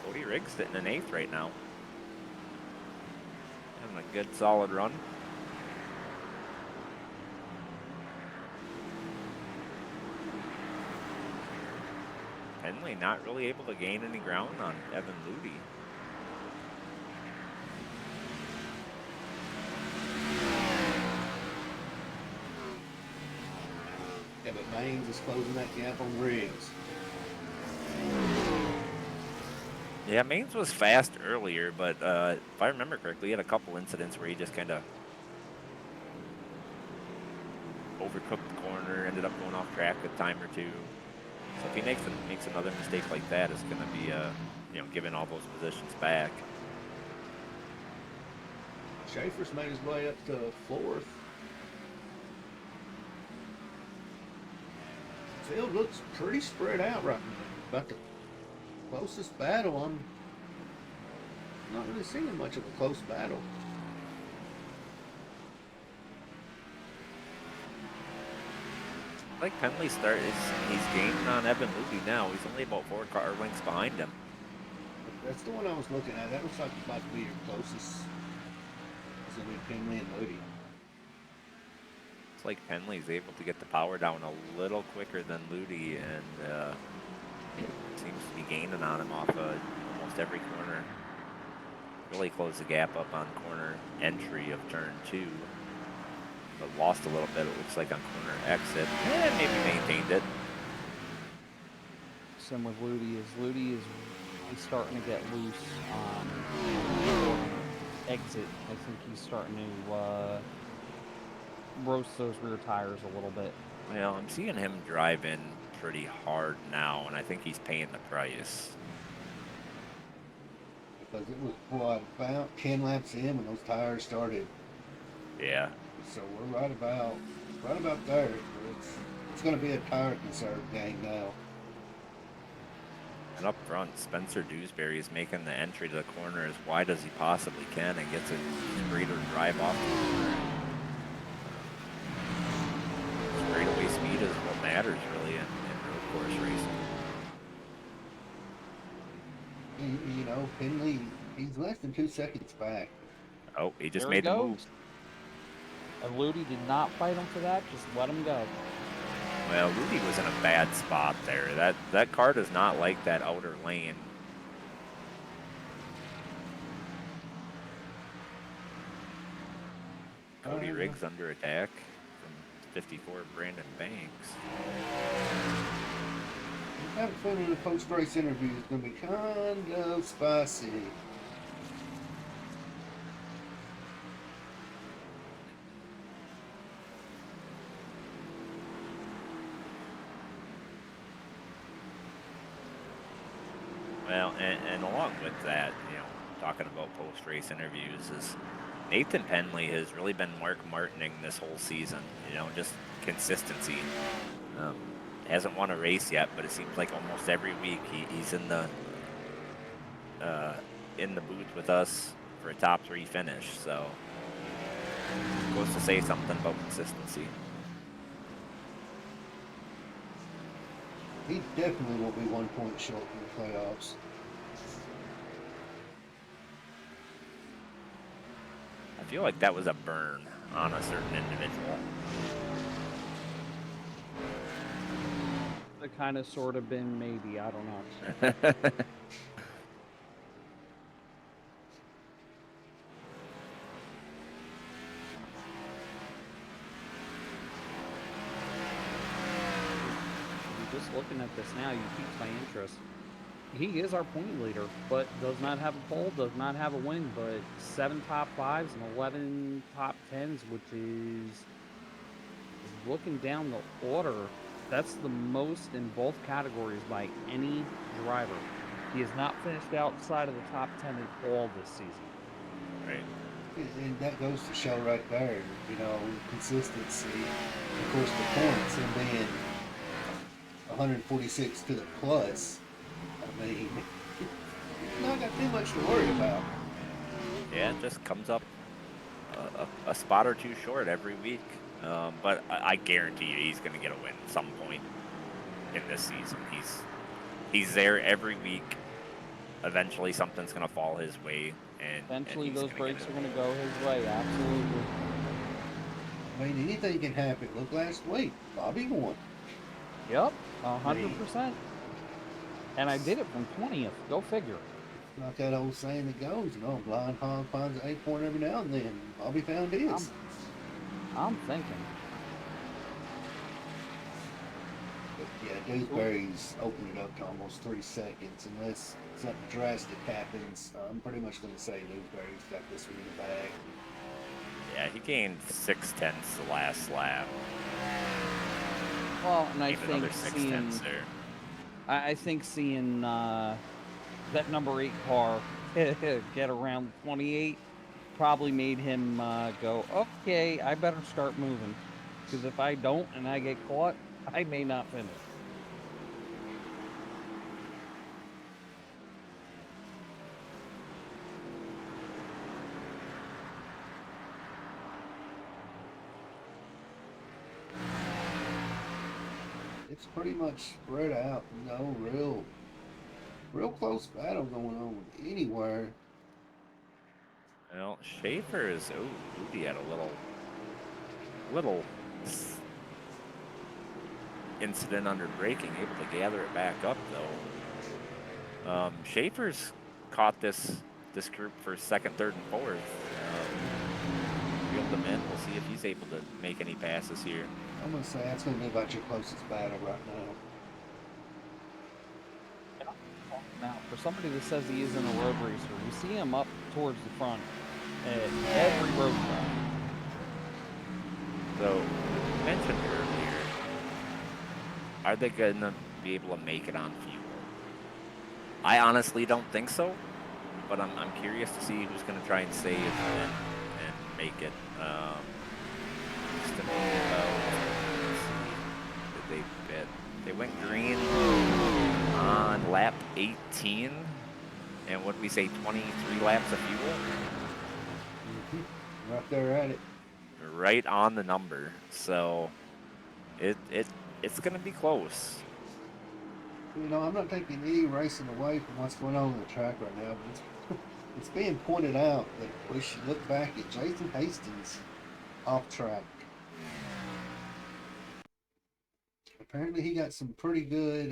Cody Riggs sitting in 8th right now. Having a good solid run. Penley not really able to gain any ground on Evan Ludy. Yeah, but Baines is closing that gap on Riggs. Yeah, Maines was fast earlier, but if I remember correctly, he had a couple incidents where he just kind of overcooked the corner, ended up going off track a time or two. So if he makes another mistake like that, it's going to be, giving all those positions back. Schaefer's made his way up to 4th. Field looks pretty spread out right now. About to Closest battle, I'm not really seeing much of a close battle. Like Penley he's gaining on Evan Luby now. He's only about 4 car lengths behind him. That's the one I was looking at. That looks like about to be your closest. It's gonna be Finley and Moody. It's like Penley's able to get the power down a little quicker than Ludy, and seems to be gaining on him off almost every corner. Really closed the gap up on corner entry of turn 2, but lost a little bit, it looks like, on corner exit. And maybe maintained it. Same with Ludy is really starting to get loose on exit. I think he's starting to roast those rear tires a little bit. Well, I'm seeing him drive in pretty hard now, and I think he's paying the price. Because it was about 10 laps in when those tires started. Yeah. So we're right about there. It's going to be a tire conserve game now. And up front, Spencer Dewsbury is making the entry to the corner as wide as he possibly can and gets a straighter drive off the corner. Straightaway speed is what matters really in road course racing. You know, Finley, he's less than 2 seconds back. Oh, he just There made he the goes. move. And Ludy did not fight him for that. Just let him go. Well, Rudy was in a bad spot there. That car does not like that outer lane. Cody Riggs under attack from 54 Brandon Banks. I have a feeling the post-race interview is going to be kind of spicy. Well, and along with that, talking about post-race interviews, is Nathan Penley has really been Mark Martining this whole season. Just consistency. Hasn't won a race yet, but it seems like almost every week he's in the booth with us for a top 3 finish. So goes to say something about consistency. He definitely won't be 1 point short in the playoffs. I feel like that was a burn on a certain individual. It kind of sort of been maybe. I don't know. Just looking at this now, you piqued my interest. He is our point leader, but does not have a pole, does not have a win, but 7 top 5s and 11 top 10s, which is looking down the order. That's the most in both categories by any driver. He has not finished outside of the top 10 at all this season. Right. And that goes to show right there, consistency. Of course, the points, him being 146 to the plus. I mean, not got too much to worry about. Yeah, it just comes up a spot or 2 short every week. But I guarantee you he's going to get a win at some point in this season. He's there every week. Eventually something's going to fall his way. Eventually and those breaks are going to go his way, absolutely. I mean, anything can happen. Look last week, Bobby won. Yep, 100%. And I did it from 20th. Go figure. Like that old saying that goes, blind hog finds an 8-point every now and then. Bobby found his. I'm thinking. But yeah, Dewsbury's opened it up to almost 3 seconds. Unless something drastic happens, I'm pretty much going to say Dewsbury's got this one in the bag. Yeah, he gained 0.6 the last lap. Well, and I Gained another think 0.6 there. I think seeing that number 8 car get around 28 probably made him go, okay, I better start moving. Because if I don't and I get caught, I may not finish. it's pretty much spread out. No real close battle going on anywhere. Well, Schaefer is. Oh, Rudy had a little incident under braking, able to gather it back up though. Schaefer's caught this group for second, third, and fourth. Reeled them in. We'll see if he's able to make any passes here. I'm gonna say that's gonna be about your closest battle right now. Now, for somebody that says he isn't a road racer, we see him up towards the front at every road track. So, you mentioned earlier, are they gonna be able to make it on fuel? I honestly don't think so, but I'm curious to see who's gonna try and save and make it. Just a let's see, did they fit? They went green on lap 18, and what did we say, 23 laps of fuel? Right there at it. Right on the number. So it's gonna be close. You know, I'm not taking any racing away from what's going on the track right now, but it's being pointed out that we should look back at Jason Hastings off track. Apparently, he got some pretty good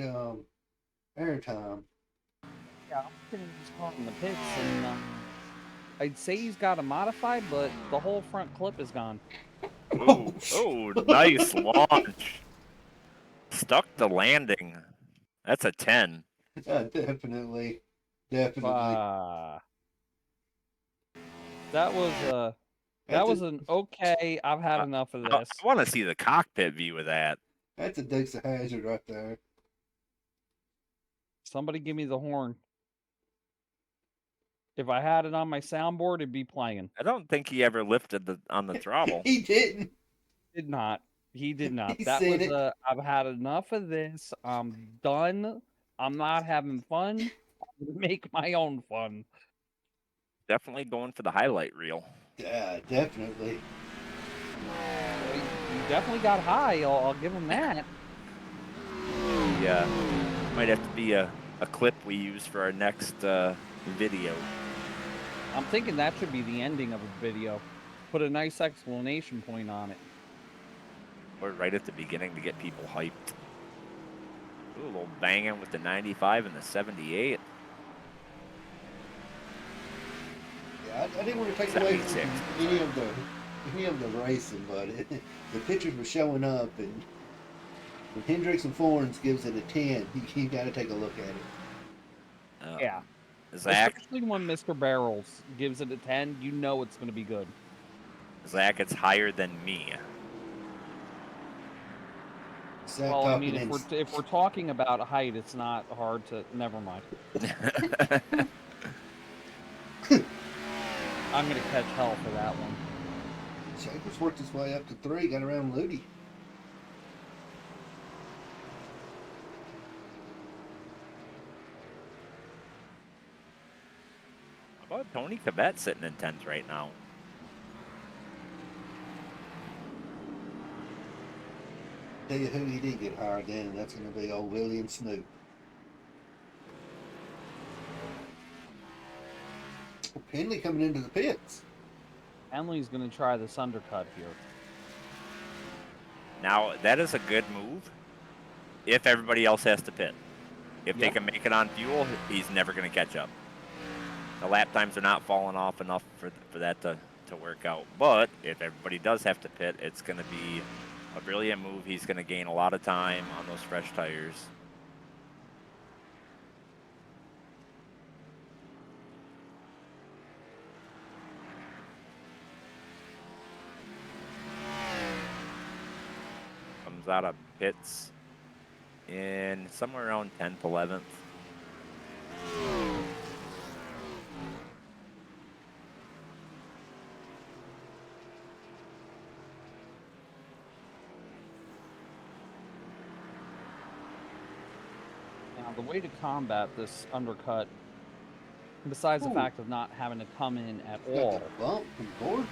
airtime. Yeah, I'm looking at his car in the pits, and I'd say he's got a modified, but the whole front clip is gone. Oh, nice launch. Stuck the landing. That's a 10. Definitely. That was an okay. I've had enough of I this. want to see the cockpit view of that. That's a Dukes of Hazzard right there. Somebody give me the horn. If I had it on my soundboard, it'd be playing. I don't think he ever lifted on the throttle. He didn't. Did not. He did not. He That said was it. I've had enough of this. I'm done. I'm not having fun. I'm gonna make my own fun. Definitely going for the highlight reel. Yeah, definitely. You definitely got high. I'll give him that. Yeah, might have to be a clip we use for our next video. I'm thinking that should be the ending of a video. Put a nice explanation point on it. Or right at the beginning to get people hyped. Ooh, a little banging with the 95 and the 78. Yeah, I didn't want to take away from any of the racing, but the pictures were showing up, and when Hendricks and Forns gives it a 10, you got to take a look at it. Yeah. Zach, especially when Mr. Barrels gives it a 10, you know it's going to be good. Zach, it's higher than me. Well, I mean, if we're talking about height, it's not hard to. Never mind. I'm gonna catch hell for that one. Schaefer's worked his way up to 3, got around Ludi. How about Tony Cabet sitting in 10th right now? Tell you who he did get hired in, and that's going to be old William Snoop. Penley coming into the pits. Penley's going to try this undercut here. Now, that is a good move if everybody else has to pit. If they can make it on fuel, he's never going to catch up. The lap times are not falling off enough for that to work out. But if everybody does have to pit, it's going to be a brilliant move. He's going to gain a lot of time on those fresh tires. Comes out of pits in somewhere around 10th, 11th. Now, the way to combat this undercut, besides the fact of not having to come in at all, Got the bump from Gordon.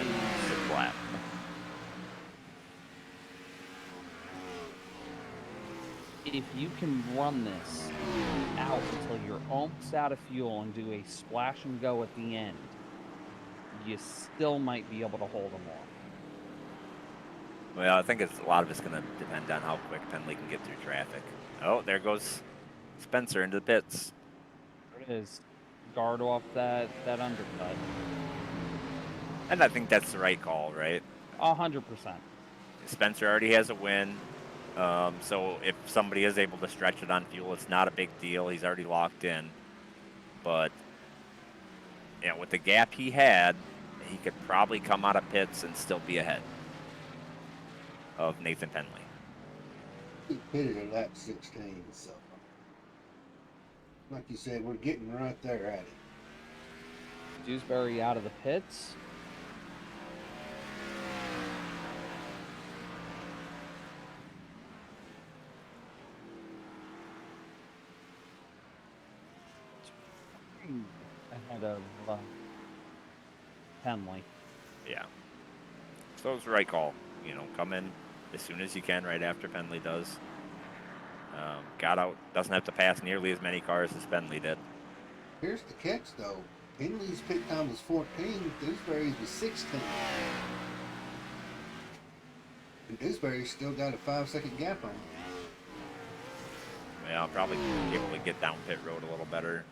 Is flat. if you can run this out until you're almost out of fuel and do a splash and go at the end, you still might be able to hold them off. Well, I think a lot of it's going to depend on how quick Penley can get through traffic. Oh, there goes Spencer into the pits. There it is. Guard off that undercut. And I think that's the right call, right? 100%. Spencer already has a win. So if somebody is able to stretch it on fuel, it's not a big deal. He's already locked in. But, you know, with the gap he had, he could probably come out of pits and still be ahead of Nathan Penley. He pitted at lap 16, so like you said, we're getting right there at it. Dewsbury out of the pits. Ahead of Penley. Yeah. So it was the right call. You know, come in as soon as you can right after Penley does. Got out, doesn't have to pass nearly as many cars as Penley did. Here's the catch, though. Penley's pit time was 14, Dewsbury's was 16. And Dewsbury's still got a 5-second gap on him. Yeah, I'll probably be able to get down pit road a little better.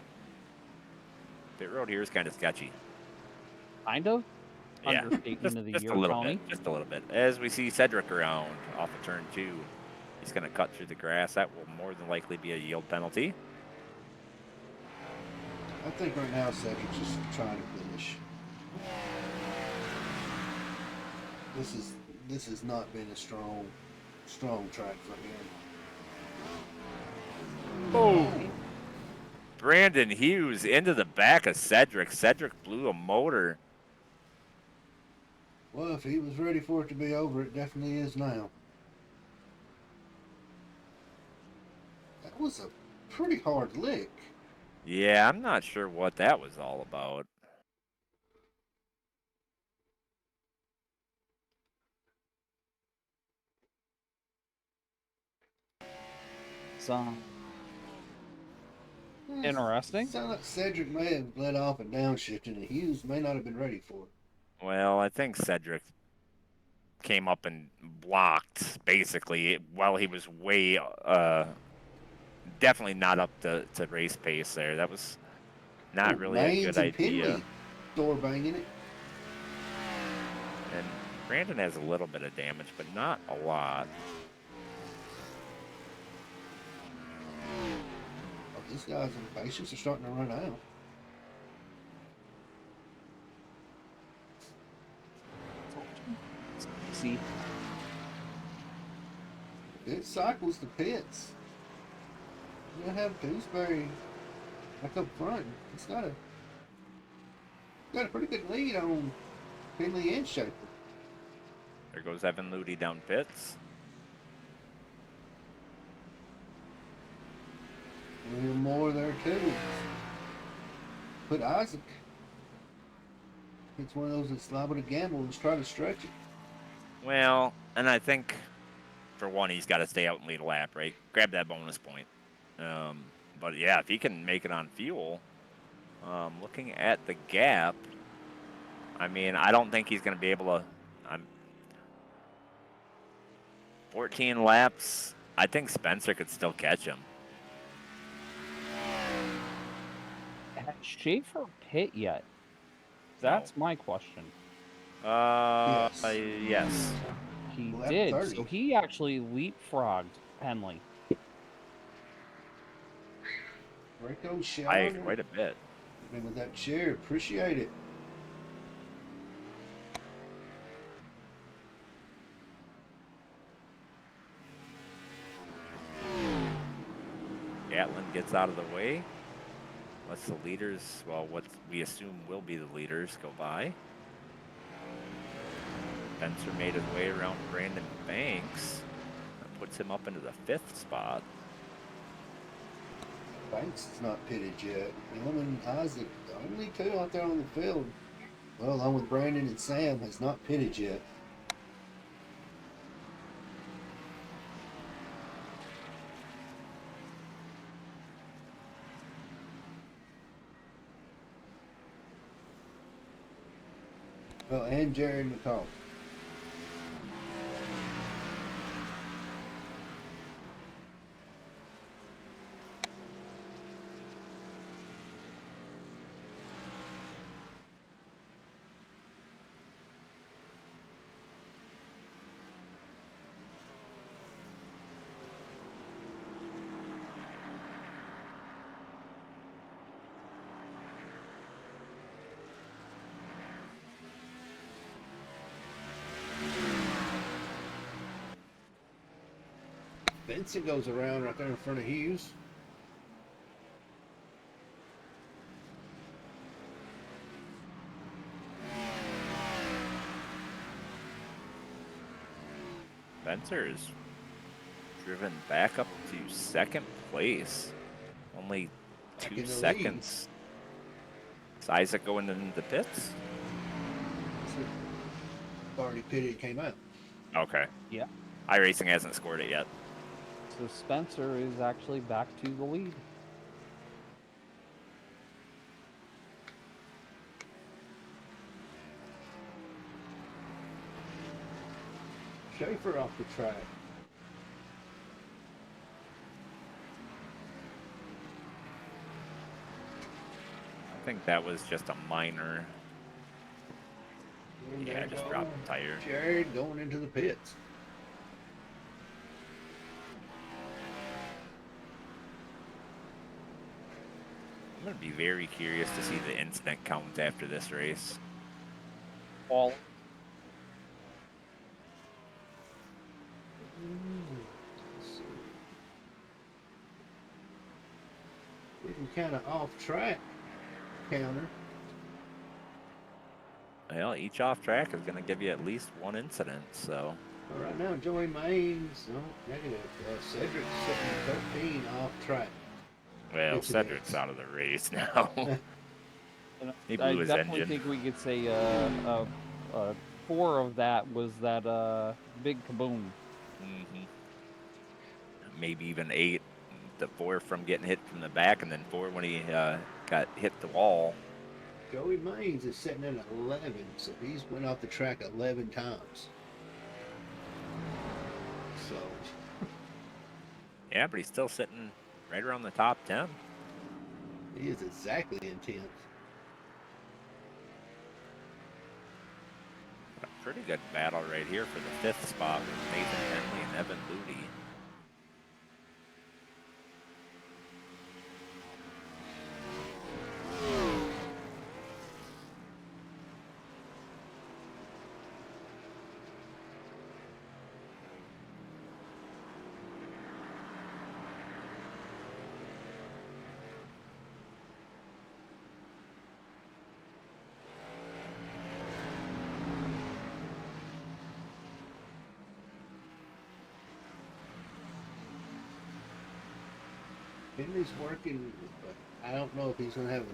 Pit road here is kind of sketchy. Kind of? Yeah, Understatement of the just year, a little Tony. bit. Just a little bit. As we see Cedric around off of turn 2, he's going to cut through the grass. That will more than likely be a yield penalty. I think right now Cedric's just trying to finish. This has not been a strong track for him. Oh! Brandon Hughes into the back of Cedric. Cedric blew a motor. Well, if he was ready for it to be over, it definitely is now. That was a pretty hard lick. Yeah, I'm not sure what that was all about. So interesting. Sound like Cedric may have let off a downshift, and Hughes may not have been ready for it. Well, I think Cedric came up and blocked, basically, while he was way, definitely not up to race pace there. That was not really a Maines good and idea. Penley door banging it. And Brandon has a little bit of damage, but not a lot. Oh, these guys' impatience are starting to run out. See, It cycles to pits. You gotta have Dewsbury back up front. He's got a pretty good lead on Penley and Schaefer. There goes Evan Ludi down pits. A little more there too. But Isaac, it's one of those that's liable to gamble and try to stretch it. Well, and I think, for one, he's got to stay out and lead a lap, right? Grab that bonus point. But yeah, if he can make it on fuel, looking at the gap, I mean, I don't think he's going to be able to. 14 laps. I think Spencer could still catch him. has Schaefer pit yet? That's my question. Yes. He Lap did. 30. So he actually leapfrogged Penley. Rico By showering quite a bit. and with that chair, appreciate it. Gatlin gets out of the way. Lets the leaders, well, what we assume will be the leaders, go by. Spencer made his way around Brandon Banks. That puts him up into the 5th spot. Banks is not pitted yet. Him and Isaac, the only two out there on the field, well, along with Brandon and Sam, has not pitted yet. Oh, and Jared McCall. Benson goes around right there in front of Hughes. Spencer is driven back up to second place. Only Back 2 in the seconds. Is Isaac going into the pits? Already pitted, came out. Okay. Yeah. iRacing hasn't scored it yet. So Spencer is actually back to the lead. Schaefer off the track. I think that was just a minor. And Yeah, there just goes dropped the tire. Jared going into the pits. I'm going to be very curious to see the incident count after this race. All Getting kind of off track counter. Well, each off track is going to give you at least one incident, so. Well, right now, Joey Maines, no, negative. Cedric sitting 13 off track. Well, Incidents. Cedric's out of the race now. and He I blew his definitely engine. think we could say 4 of that was that big kaboom. Mm-hmm. Maybe even 8. The 4 from getting hit from the back, and then 4 when he got hit the wall. Joey Maines is sitting at 11, so he's went off the track 11 times. So. Yeah, but he's still sitting right around the top 10. He is exactly in 10th. A pretty good battle right here for the 5th spot with Nathan Henley and Evan Luty. Henry's working, but I don't know if he's going to have a.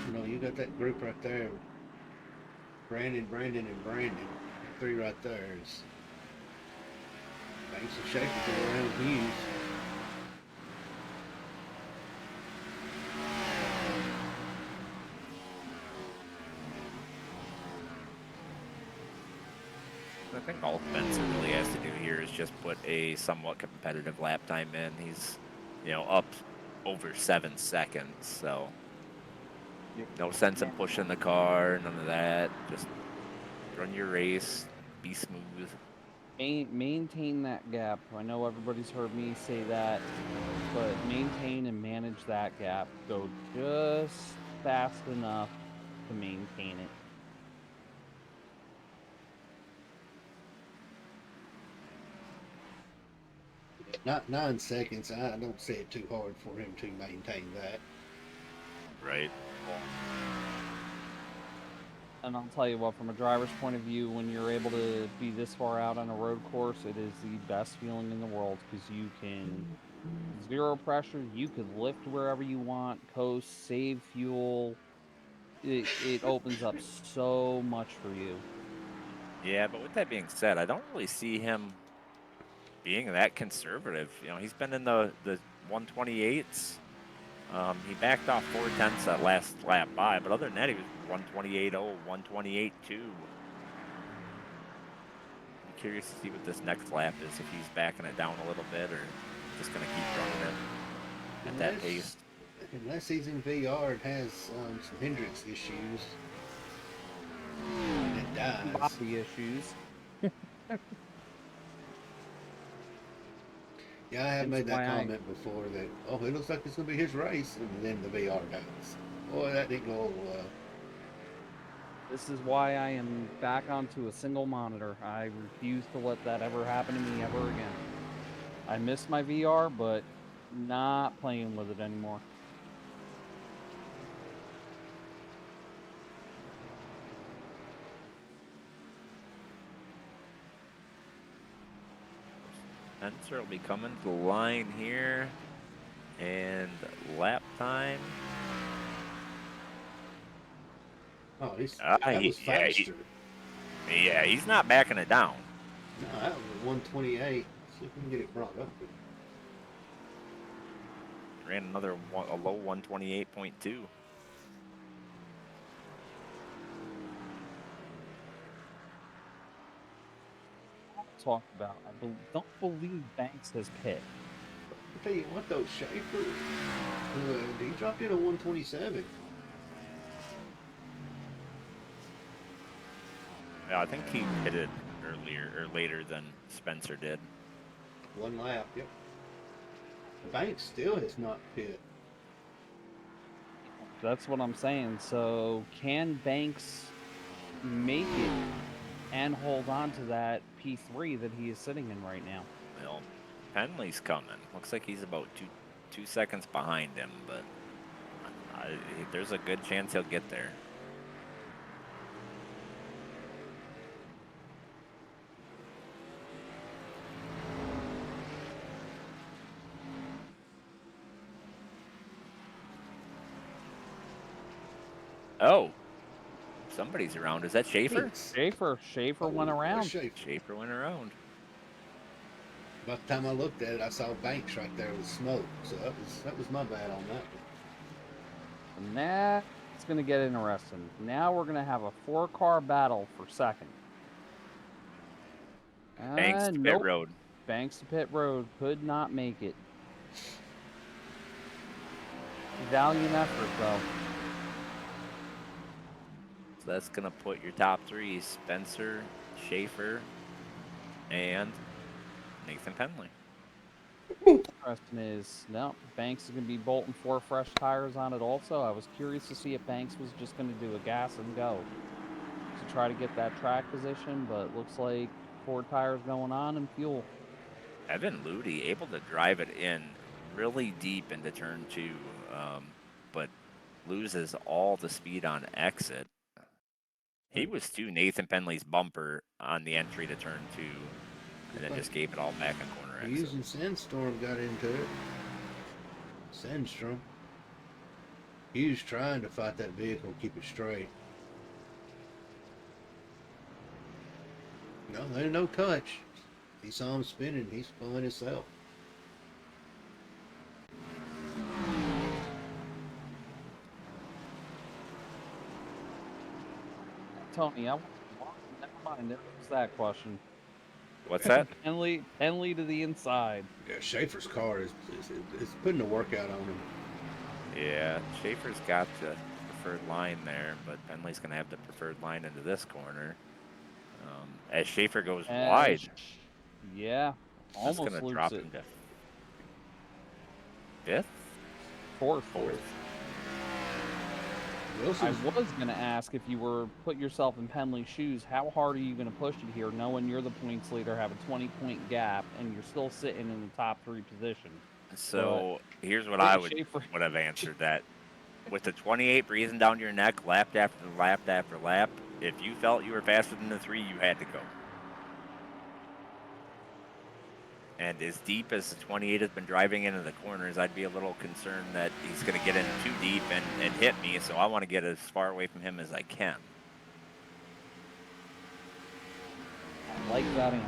You know, you got that group right there. Brandon, and Brandon. 3 right there. It's Banks and Schaefer go around Hughes. I think all Spencer really has to do here is just put a somewhat competitive lap time in. He's, up over 7 seconds, so no sense in pushing the car, none of that. Just run your race, be smooth. Maintain that gap. I know everybody's heard me say that, but maintain and manage that gap. Go just fast enough to maintain it. Not 9 seconds. I don't say it too hard for him to maintain that. Right. And I'll tell you what, from a driver's point of view, when you're able to be this far out on a road course, it is the best feeling in the world because you can zero pressure, you could lift wherever you want, coast, save fuel. It opens up so much for you. Yeah, but with that being said, I don't really see him being that conservative. He's been in the 128s He backed off 4/10 that last lap by, but other than that, he was 128.0, 128.2. I'm curious to see what this next lap is, if he's backing it down a little bit or just going to keep running it at that pace. Unless he's in VR and has some hindrance issues, and it dies. Body issues. Yeah, I have Hence made that why I- comment before that, oh, it looks like it's going to be his race, and then the VR dies. Boy, that didn't go over well. This is why I am back onto a single monitor. I refuse to let that ever happen to me ever again. I miss my VR, but not playing with it anymore. Spencer will be coming to the line here. And lap time. Oh, that He- was yeah, faster. Yeah, he's not backing it down. No, that was a 128. See if we can get it brought up. Ran a low 128.2. Talk about. Don't believe Banks has pit. I'll tell you what, though, Schaefer, he dropped in a 127. Yeah, I think he pitted earlier or later than Spencer did. One lap, yep. Banks still has not pit. That's what I'm saying. So can Banks make it and hold on to that P3 that he is sitting in right now? Well, Penley's coming. Looks like he's about two seconds behind him, but there's a good chance he'll get there. Oh, somebody's around. Is that Schaefer? Schaefer went around. Schaefer went around. By the time I looked at it, I saw Banks right there with smoke. So that was my bad on that one. And that's going to get interesting. Now we're going to have a 4-car battle for second. Banks to pit road. Banks to pit road could not make it. Valiant effort, though. So that's going to put your top three: Spencer, Schaefer, and Nathan Penley. Question is, no, Banks is going to be bolting 4 fresh tires on it also. I was curious to see if Banks was just going to do a gas and go to try to get that track position, but it looks like 4 tires going on and fuel. Evan Ludi able to drive it in really deep into turn 2, but loses all the speed on exit. He was to Nathan Penley's bumper on the entry to turn 2, and then just gave it all back in corner exit. Using Sandstorm got into it. Sandstrom. He was trying to fight that vehicle, keep it straight. No, there's no touch. He saw him spinning. He's pulling himself. Tony, never mind. There was that question. What's that? Penley to the inside. Yeah, Schaefer's car is putting a workout on him. Yeah, Schaefer's got the preferred line there, but Penley's going to have the preferred line into this corner. As Schaefer goes wide. Yeah, almost that's going to drop him to 5th? Fourth. Wilson's, I was going to ask if you were put yourself in Penley's shoes, how hard are you going to push it here, knowing you're the points leader, have a 20-point gap, and you're still sitting in the top 3 position? So here's what I would have answered that. With the 28 breathing down your neck, lap after lap after lap, if you felt you were faster than the 3, you had to go. And as deep as the 28 has been driving into the corners, I'd be a little concerned that he's going to get in too deep and hit me, so I want to get as far away from him as I can. I like that answer.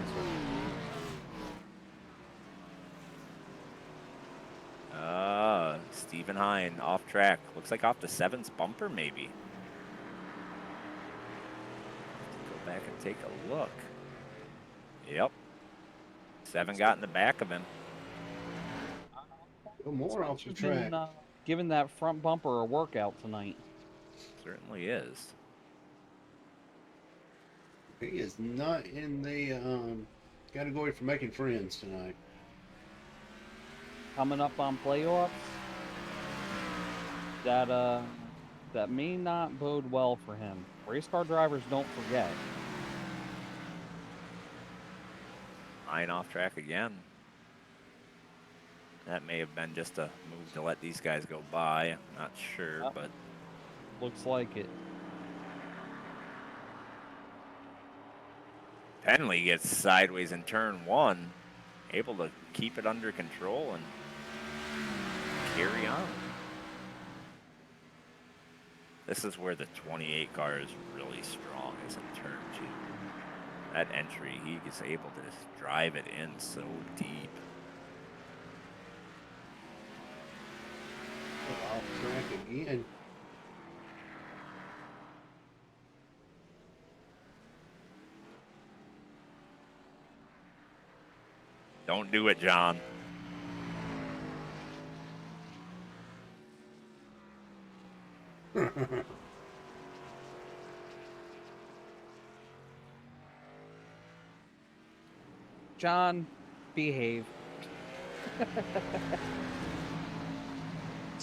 Stephen Hine off track. Looks like off the 7's bumper, maybe. Go back and take a look. Yep. 7 got in the back of him. Go more off the Spencer's track. been giving that front bumper a workout tonight. Certainly is. He is not in the category for making friends tonight. Coming up on playoffs, that may not bode well for him. Race car drivers don't forget. Hine off track again. That may have been just a move to let these guys go by. I'm not sure, Yep. but Looks like it. Penley gets sideways in turn 1, able to keep it under control and carry on. This is where the 28 car is really strong, is in turn 2. That entry, he is able to just drive it in so deep. Off track again. Don't do it, John. John, behave.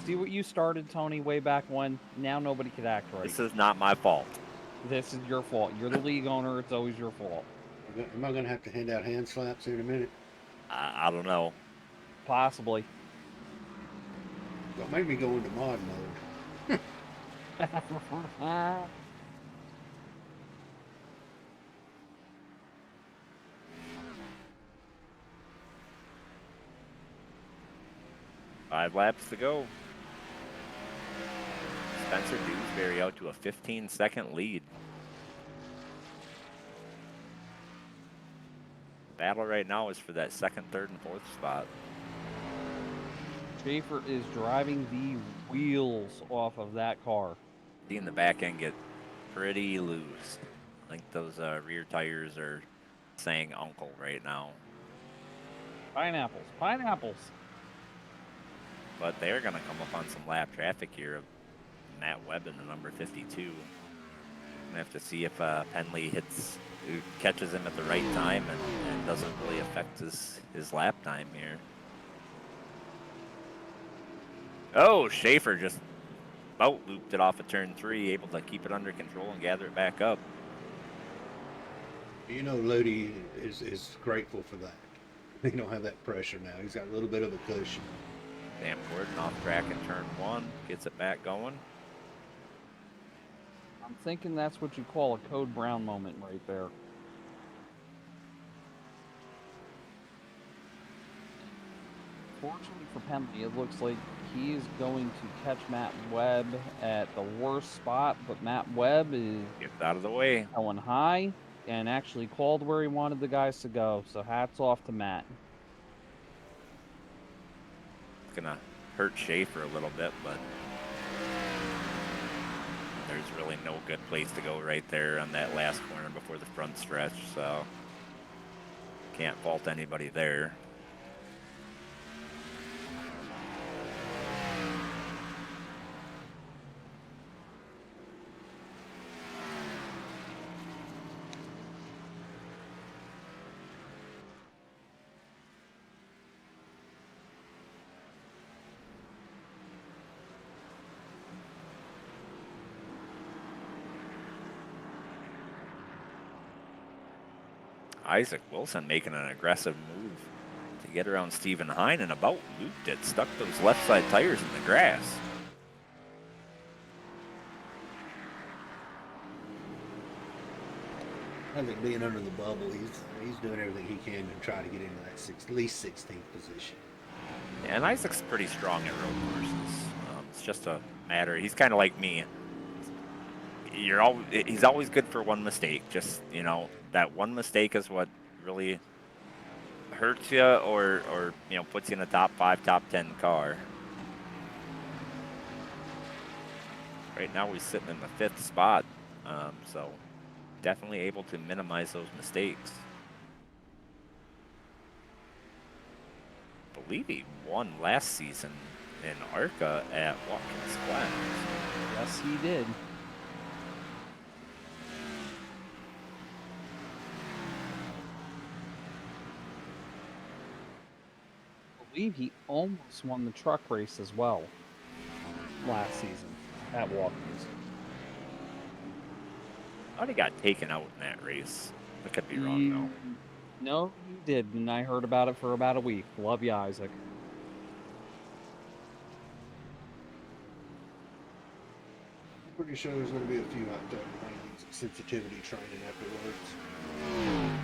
See what you started, Tony, way back when? Now nobody could act right. This is not my fault. This is your fault. You're the league owner. It's always your fault. Am I going to have to hand out hand slaps here in a minute? I don't know. Possibly. Don't make me go into mod mode. Five laps to go. Spencer Dewsbury out to a 15-second lead. Battle right now is for that second, third, and fourth spot. Schaefer is driving the wheels off of that car. Seeing the back end get pretty loose. I think those rear tires are saying uncle right now. Pineapples. Pineapples. But they're going to come up on some lap traffic here of Matt Webb in the number 52. Gonna have to see if Penley catches him at the right time and doesn't really affect his lap time here. Oh, Schaefer just about looped it off of turn 3, able to keep it under control and gather it back up. You know, Lodi is grateful for that. He don't have that pressure now. He's got a little bit of a cushion. Sam Gordon off track in turn 1, gets it back going. I'm thinking that's what you call a Code Brown moment right there. Fortunately for Penley, it looks like he is going to catch Matt Webb at the worst spot, but Matt Webb is Gets out of the way. going high and actually called where he wanted the guys to go. So hats off to Matt. It's going to hurt Schaefer a little bit, but there's really no good place to go right there on that last corner before the front stretch, so can't fault anybody there. Isaac Wilson making an aggressive move to get around Stephen Hine and about looped it, stuck those left side tires in the grass. I think being under the bubble, he's doing everything he can to try to get into that at least 16th position. Yeah, and Isaac's pretty strong at road courses. It's just a matter. He's kind of like me. He's always good for one mistake. Just, that one mistake is what really hurts you or puts you in a top 5, top 10 car. Right now he's sitting in the 5th spot, so definitely able to minimize those mistakes. I believe he won last season in ARCA at Watkins Glen. Yes, he did. I believe he almost won the truck race as well last season at Watkins. I thought he got taken out in that race. I could be wrong though. No, he did, and I heard about it for about a week. Love you, Isaac. Pretty sure there's going to be a few out there that might need some sensitivity training afterwards.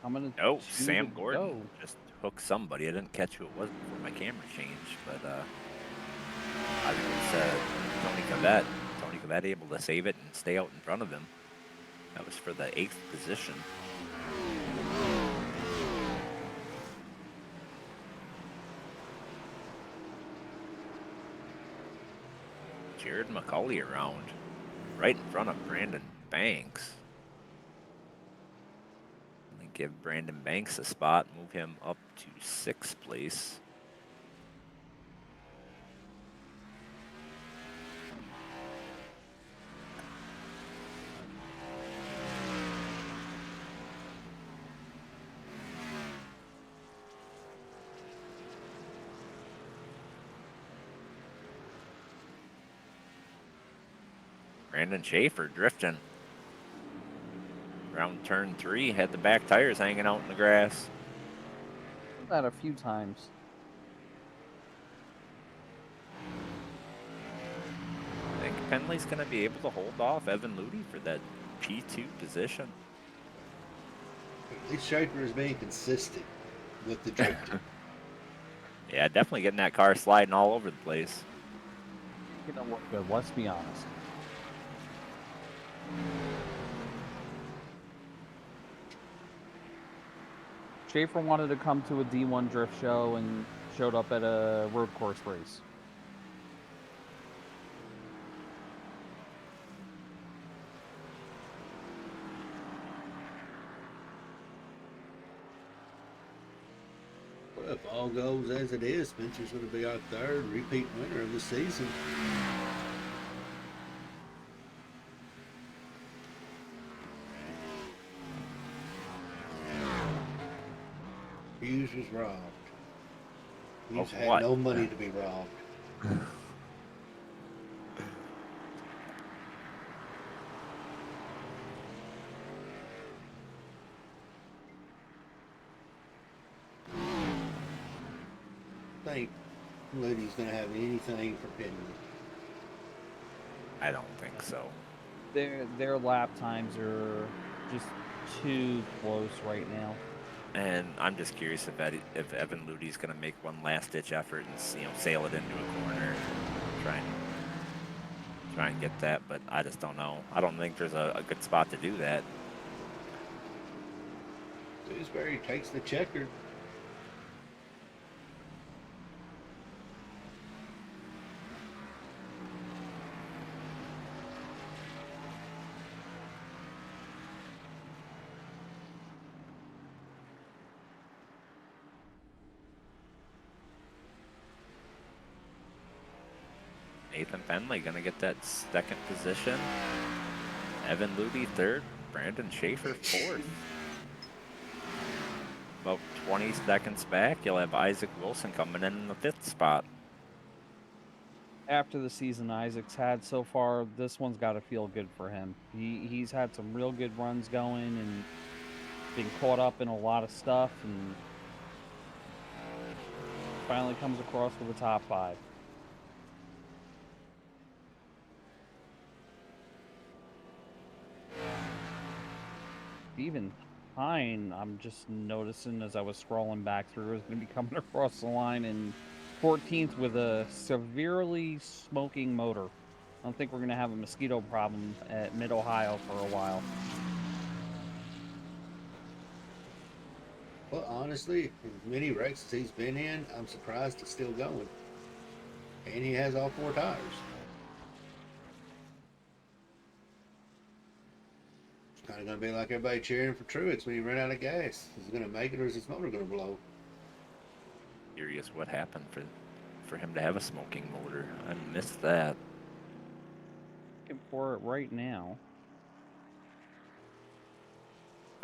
I'm gonna Oh, choose Sam to Gordon go. just hooked somebody. I didn't catch who it was before my camera changed, but I think it was Tony Cavett. Tony Cavett able to save it and stay out in front of him. That was for the 8th position. Jared McCauley around, right in front of Brandon Banks. And give Brandon Banks a spot, move him up to 6th place. Brandon Schaefer drifting. Around turn 3, had the back tires hanging out in the grass. Did that a few times. I think Penley's going to be able to hold off Evan Ludy for that P2 position. At least Schaefer is being consistent with the drifting. Yeah, definitely getting that car sliding all over the place. You know what? Good. Let's be honest. Schaefer wanted to come to a D1 drift show and showed up at a road course race. Well, if all goes as it is, Spencer's going to be our 3rd repeat winner of the season. Hughes was robbed. Hughes Of had what? no money to be robbed. I think Ludy's going to have anything for Penny. I don't think so. Their lap times are just too close right now. And I'm just curious if Evan Ludy's going to make one last-ditch effort and sail it into a corner, try and get that. But I just don't know. I don't think there's a good spot to do that. Dewsbury takes the checker. Nathan Penley going to get that 2nd position. Evan Ludy 3rd. Brandon Schaefer 4th. About 20 seconds back, you'll have Isaac Wilson coming in the 5th spot. after the season Isaac's had so far, this one's got to feel good for him. He's had some real good runs going and been caught up in a lot of stuff, and finally comes across with a top 5. Even Hine, I'm just noticing as I was scrolling back through, is going to be coming across the line in 14th with a severely smoking motor. I don't think we're going to have a mosquito problem at Mid-Ohio for a while. Well, honestly, as many wrecks as he's been in, I'm surprised he's still going. And he has all 4 tires. It's kind of going to be like everybody cheering for Truex when he ran out of gas. Is he going to make it, or is his motor going to blow? Curious what happened for him to have a smoking motor. I missed that. Looking for it right now.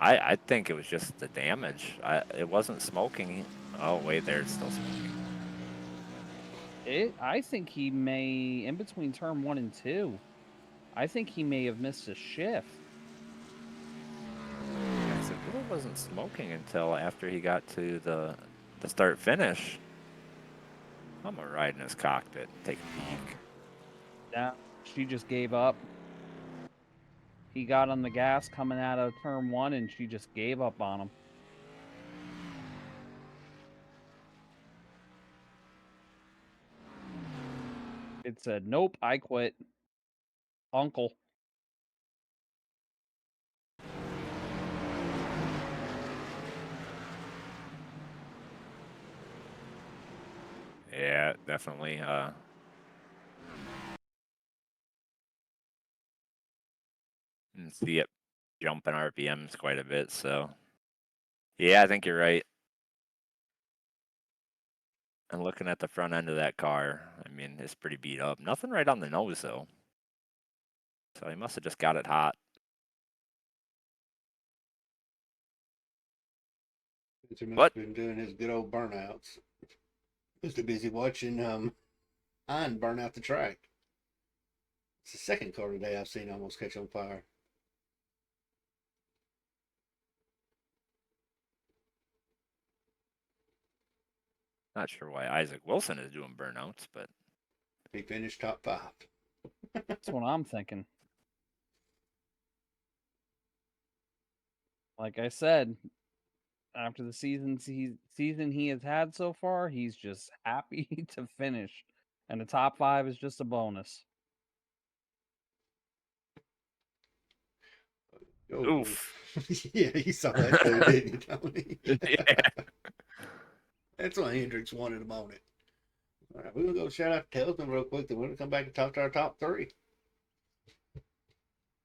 I think it was just the damage. It wasn't smoking. Oh wait, there it's still smoking. I think he may, in between turn 1 and 2, I think he may have missed a shift. I said, well, it wasn't smoking until after he got to the start finish. I'm gonna ride in his cockpit, take a peek. Yeah, she just gave up. He got on the gas coming out of turn 1, and she just gave up on him. It said, "Nope, I quit." Uncle. Yeah, definitely. And see it jumping RPMs quite a bit. So, yeah, I think you're right. And looking at the front end of that car, I mean, it's pretty beat up. Nothing right on the nose though. So he must have just got it hot. He must But have been doing his good old burnouts. He was too busy watching Hine burn out the track. It's the second car today I've seen almost catch on fire. not sure why Isaac Wilson is doing burnouts, but He finished top 5. That's what I'm thinking. Like I said, after the season he has had so far, he's just happy to finish, and the top 5 is just a bonus. Oh, oof. yeah, you saw that too, didn't you, Tony? Yeah. That's why Hendricks wanted him on it. All right, we're gonna go shout out to Telsman real quick. Then we're gonna come back and talk to our top 3.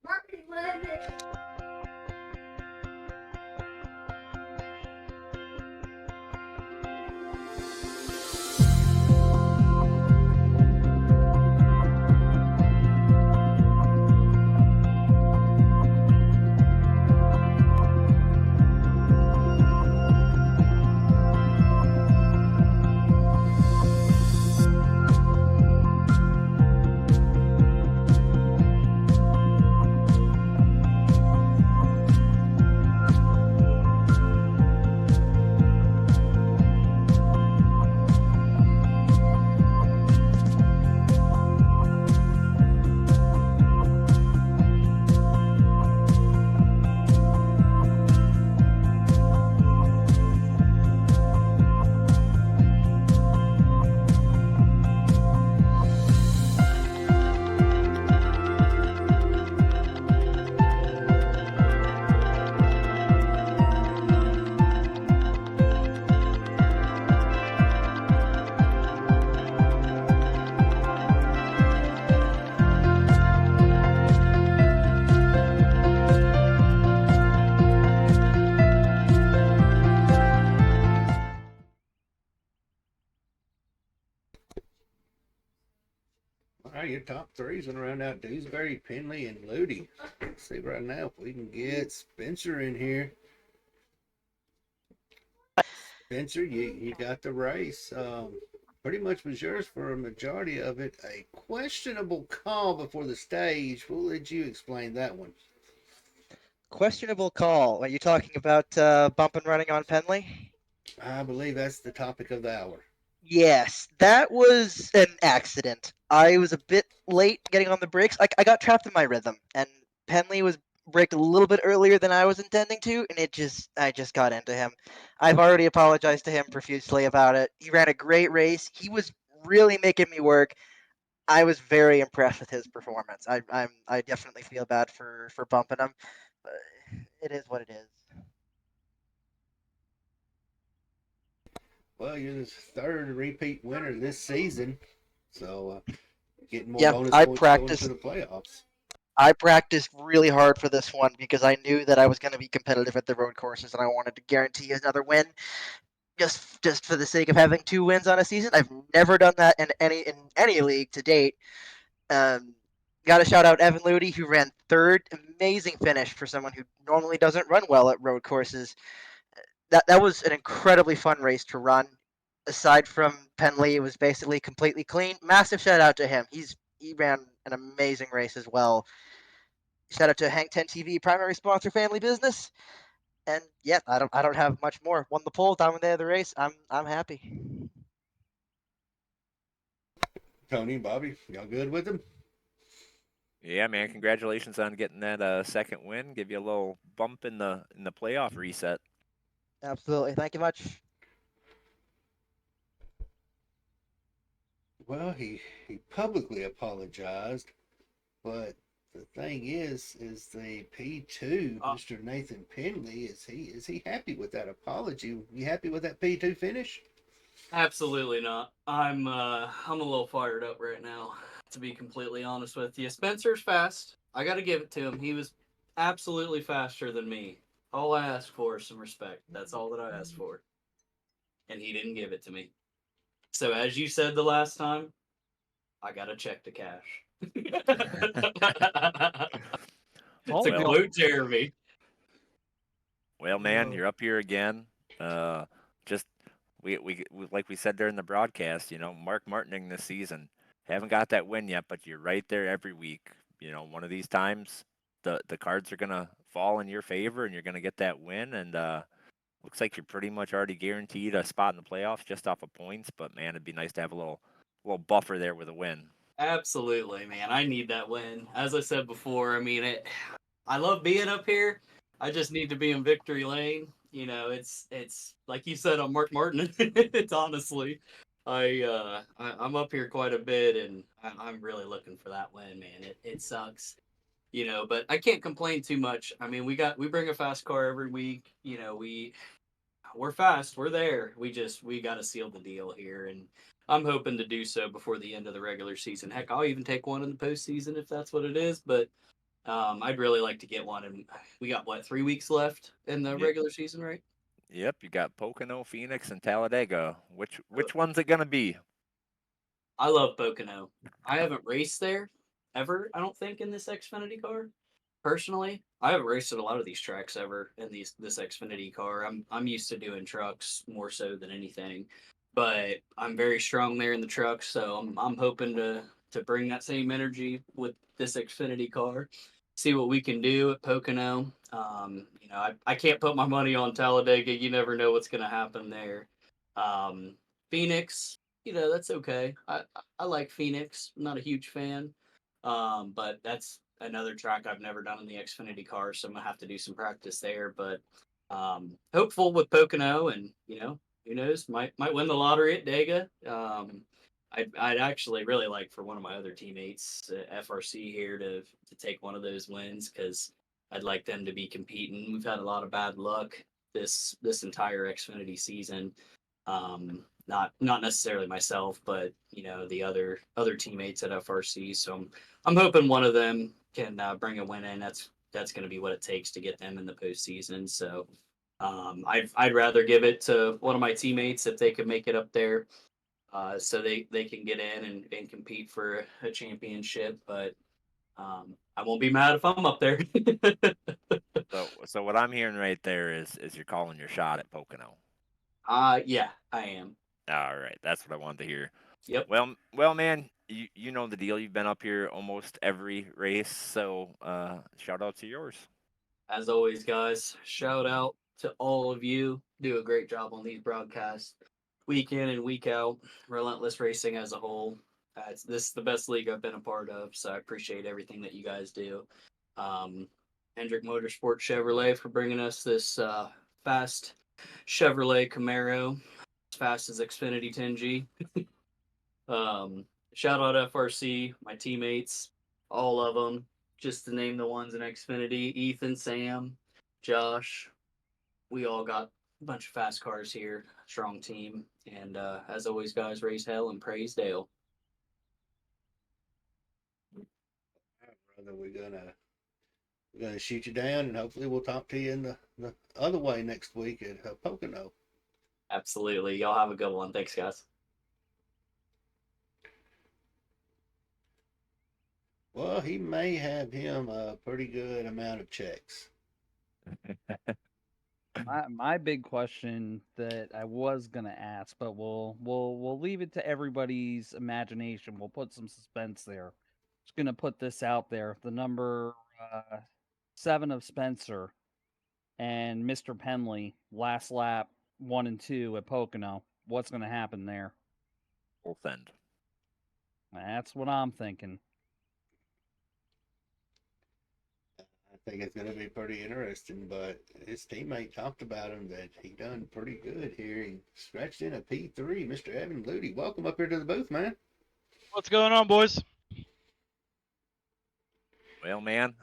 Market limit. All right, your top 3's gonna round out Dewsbury, Penley, and Ludi. Let's see right now if we can get Spencer in here. Spencer, you got the race. pretty much was yours for a majority of it. A questionable call before the stage. We'll let you explain that one. Questionable call. Are you talking about bump and running on Penley? I believe that's the topic of the hour. Yes, that was an accident. I was a bit late getting on the brakes. I got trapped in my rhythm, and Penley was braked a little bit earlier than I was intending to, and I just got into him. I've already apologized to him profusely about it. He ran a great race. He was really making me work. I was very impressed with his performance. I definitely feel bad for bumping him. But it is what it is. Well, you're the third repeat winner this season, so getting more Yeah, bonus points going into the playoffs. I practiced really hard for this one because I knew that I was going to be competitive at the road courses and I wanted to guarantee another win just for the sake of having 2 wins on a season. I've never done that in any league to date. Um, Got to shout out Evan Ludi who ran third. Amazing finish for someone who normally doesn't run well at road courses. That was an incredibly fun race to run. Aside from Penley, it was basically completely clean. Massive shout out to him. He ran an amazing race as well. Shout out to Hank 10 TV, primary sponsor, family business. And yeah, I don't have much more. Won the pole, down the day of the race. I'm happy. Tony and Bobby, y'all good with him? Yeah, man, congratulations on getting that second win. Give you a little bump in the playoff reset. Absolutely. Thank you much. Well, he publicly apologized, but the thing is the P2, Mr. Nathan Penley, is he happy with that apology? You happy with that P2 finish? Absolutely not. I'm a little fired up right now, to be completely honest with you. Spencer's fast. I got to give it to him. He was absolutely faster than me. All I asked for is some respect. That's all that I asked for, and he didn't give it to me. So as you said the last time, I got to check to cash. Told To Well, you. quote Jeremy. well, man, you're up here again. Uh, just we like we said during the broadcast, Mark Martining this season. Haven't got that win yet, but you're right there every week. One of these times the cards are gonna fall in your favor, and you're gonna get that win. And looks like you're pretty much already guaranteed a spot in the playoffs just off of points. But man, it'd be nice to have a little buffer there with a win. Absolutely, man. I need that win. As I said before, I mean I love being up here. I just need to be in victory lane. It's like you said on Mark Martin. It's honestly, I'm up here quite a bit, and I'm really looking for that win, man. It sucks, but I can't complain too much. I mean, we bring a fast car every week. We're fast. We're there. We got to seal the deal here, and I'm hoping to do so before the end of the regular season. Heck, I'll even take one in the postseason if that's what it is. But I'd really like to get one. And we got what 3 weeks left in the Yep, regular season, right? yep. You got Pocono, Phoenix, and Talladega. Which one's it gonna be? I love Pocono. I haven't raced there ever. I don't think in this Xfinity car. Personally, I haven't raced at a lot of these tracks ever in this Xfinity car. I'm used to doing trucks more so than anything, but I'm very strong there in the trucks, so I'm hoping to bring that same energy with this Xfinity car. See what we can do at Pocono. I can't put my money on Talladega. You never know what's going to happen there. Um, Phoenix, that's okay. I like Phoenix. I'm not a huge fan. But that's another track I've never done in the Xfinity car, so I'm gonna have to do some practice there. But hopeful with Pocono, and who knows, might win the lottery at Dega. I'd actually really like for one of my other teammates, FRC here, to take one of those wins because I'd like them to be competing. We've had a lot of bad luck this entire Xfinity season. Not necessarily myself, but the other teammates at FRC. So I'm hoping one of them can bring a win in. That's going to be what it takes to get them in the postseason. So I'd rather give it to one of my teammates if they could make it up there, so they can get in and compete for a championship. But I won't be mad if I'm up there. So what I'm hearing right there is you're calling your shot at Pocono. Yeah, I am. All right, that's what I wanted to hear. Yep. Well, man, you know the deal. You've been up here almost every race, so shout out to yours. As always, guys, shout out to all of you. Do a great job on these broadcasts, week in and week out. Relentless Racing as a whole. This is the best league I've been a part of, so I appreciate everything that you guys do. Um, Hendrick Motorsport Chevrolet for bringing us this fast Chevrolet Camaro, as fast as Xfinity 10G. Shout out FRC, my teammates, all of them, just to name the ones in Xfinity: Ethan, Sam, Josh. We all got a bunch of fast cars here, strong team. And as always, guys, raise hell and praise Dale. All right, brother, we're gonna shoot you down, and hopefully we'll talk to you in the other way next week at Pocono. Absolutely. Y'all have a good one. Thanks, guys. Well, he may have him a pretty good amount of checks. My big question that I was gonna ask, but we'll leave it to everybody's imagination. We'll put some suspense there. Just gonna put this out there. The number 7 of Spencer and Mr. Penley last lap 1 and 2 at Pocono. What's gonna happen there? Both end. That's what I'm thinking. I think it's going to be pretty interesting, but his teammate talked about him that he done pretty good here. He scratched in a P3. Mr. Evan Luty, welcome up here to the booth, man. What's going on, boys? Well, man,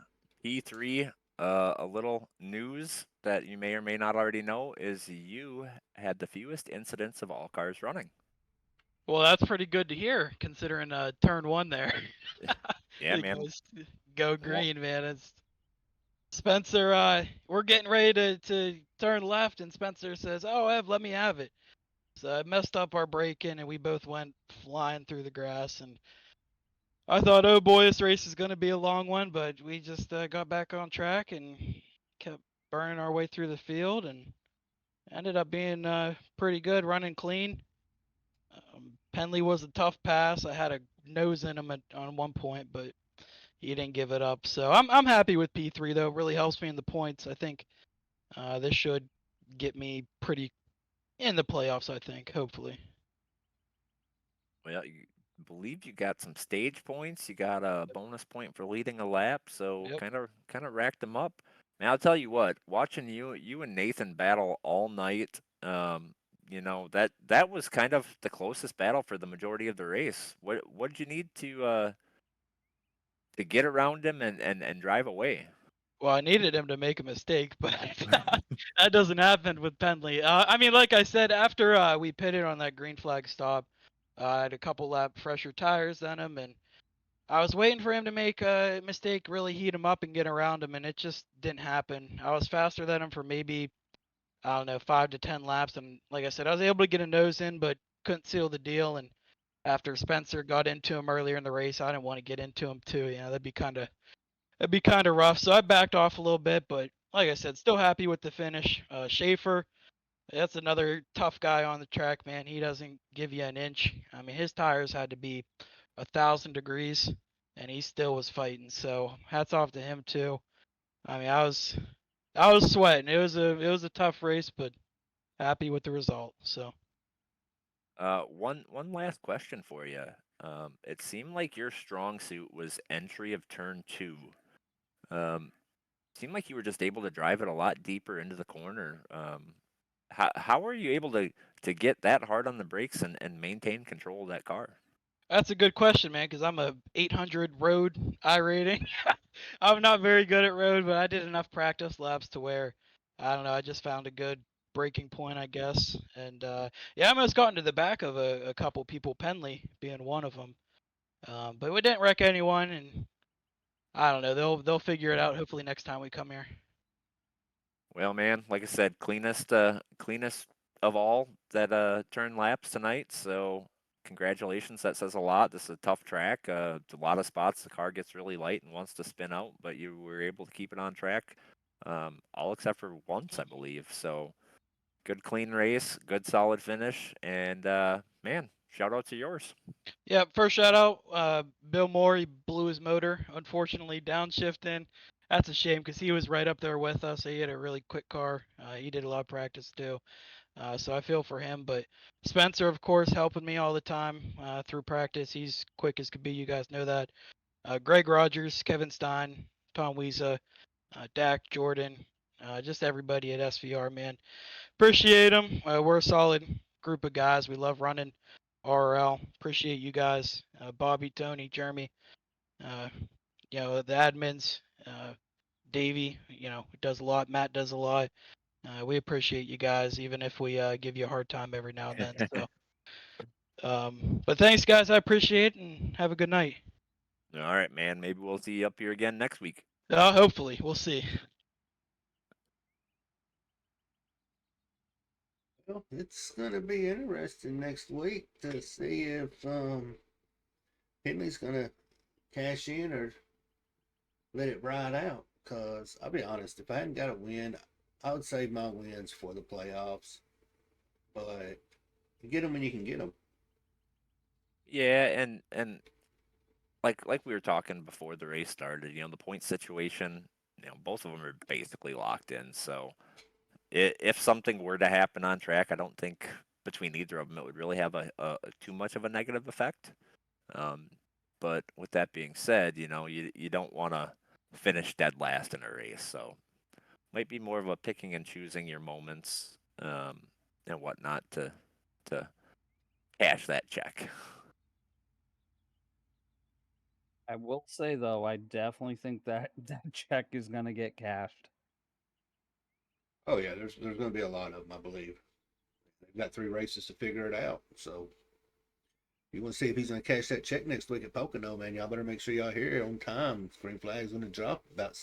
P3. A little news that you may or may not already know is you had the fewest incidents of all cars running. Well, that's pretty good to hear, considering turn 1 there. Yeah, It man. goes go Well- green, man. It's Spencer. We're getting ready to turn left, and Spencer says, "Oh, Ev, let me have it." So I messed up our braking, and we both went flying through the grass. And I thought, "Oh boy, this race is going to be a long one," but we just got back on track and kept burning our way through the field, and ended up being pretty good, running clean. Penley was a tough pass. I had a nose in him on one point, but he didn't give it up. So I'm happy with P3 though. It really helps me in the points. I think this should get me pretty in the playoffs. I think hopefully. Well, you believe you got some stage points. You got a bonus point for leading a lap, so Yep. kind of racked them up. Man, I'll tell you what. Watching you and Nathan battle all night, that was kind of the closest battle for the majority of the race. What did you need to get around him and drive away? Well, I needed him to make a mistake, but that doesn't happen with Penley. I mean, like I said, after we pitted on that green flag stop, I had a couple lap fresher tires than him, and I was waiting for him to make a mistake, really heat him up and get around him, and it just didn't happen. I was faster than him for maybe, I don't know, 5 to 10 laps, and like I said, I was able to get a nose in, but couldn't seal the deal. And after Spencer got into him earlier in the race, I didn't want to get into him too. That'd be kind of rough. So I backed off a little bit, but like I said, still happy with the finish. Schaefer, that's another tough guy on the track, man. He doesn't give you an inch. I mean, his tires had to be 1,000 degrees, and he still was fighting. So hats off to him too. I mean, I was sweating. It was a tough race, but happy with the result. So One last question for you. It seemed like your strong suit was entry of turn 2. Um, Seemed like you were just able to drive it a lot deeper into the corner. How were you able to get that hard on the brakes and maintain control of that car? that's a good question, man, because I'm a 800 road I rating. I'm not very good at road, but I did enough practice laps to where I don't know. I just found a good breaking point, I guess. And yeah, I almost got into the back of a couple people, Penley being one of them. But we didn't wreck anyone, and I don't know. They'll figure it out. Hopefully next time we come here. Well, man, like I said, cleanest of all that turned laps tonight. So congratulations. That says a lot. This is a tough track. A lot of spots the car gets really light and wants to spin out, but you were able to keep it on track. All except for once, I believe. So good clean race, good solid finish, and man, shout out to yours. Yeah, first shout out, Bill Moore. He blew his motor, unfortunately, downshifting. That's a shame because he was right up there with us. He had a really quick car. He did a lot of practice too. So I feel for him. But Spencer, of course, helping me all the time through practice. He's quick as could be. You guys know that. Greg Rogers, Kevin Stein, Tom Wiesa, Dak, Jordan, just everybody at SVR, man. Appreciate them. We're a solid group of guys. We love running RRL. Appreciate you guys, Bobby, Tony, Jeremy. Uh, the admins, Davey. Does a lot. Matt does a lot. We appreciate you guys, even if we give you a hard time every now and then. So, but thanks, guys. I appreciate it, and have a good night. All right, man. Maybe we'll see you up here again next week. Hopefully, we'll see. Well, it's going to be interesting next week to see if Henley's going to cash in or let it ride out. Because I'll be honest, if I hadn't got a win, I would save my wins for the playoffs. But you get them when you can get them. Yeah, and like we were talking before the race started, the point situation, both of them are basically locked in. So if something were to happen on track, I don't think between either of them it would really have a too much of a negative effect. But with that being said, you don't want to finish dead last in a race. So might be more of a picking and choosing your moments and whatnot to cash that check. I will say though, I definitely think that that check is gonna get cashed. Oh yeah, there's going to be a lot of them, I believe. They've got 3 races to figure it out. So if you want to see if he's going to cash that check next week at Pocono, man, y'all better make sure y'all here on time. Green flag's going to drop about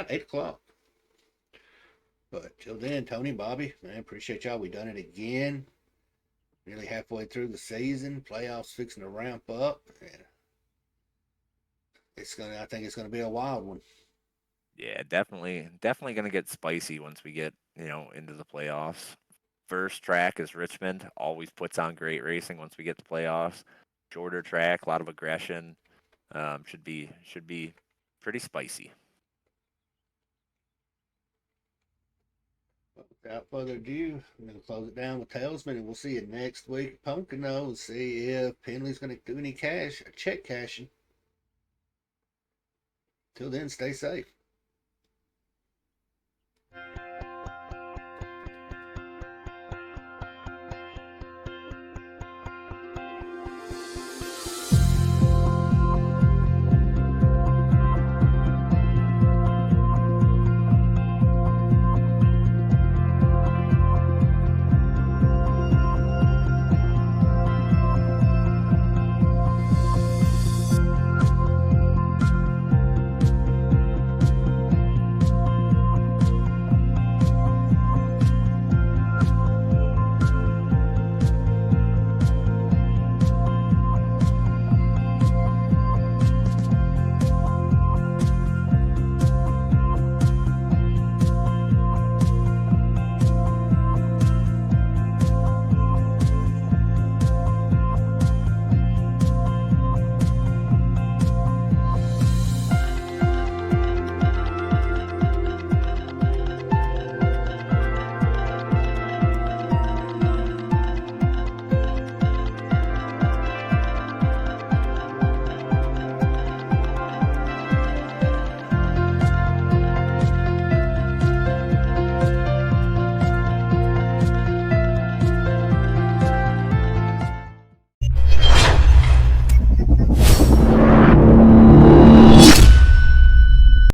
8 o'clock. But till then, Tony, Bobby, man, appreciate y'all. We done it again. Nearly halfway through the season. Playoffs fixing to ramp up. And I think it's gonna be a wild one. Yeah, definitely going to get spicy once we get into the playoffs. First track is Richmond. Always puts on great racing once we get to playoffs. Shorter track, a lot of aggression. Should be pretty spicy. Without further ado, I'm going to close it down with Talesman, and we'll see you next week at Pocono and see if Penley's going to do any check cashing. Till then, stay safe.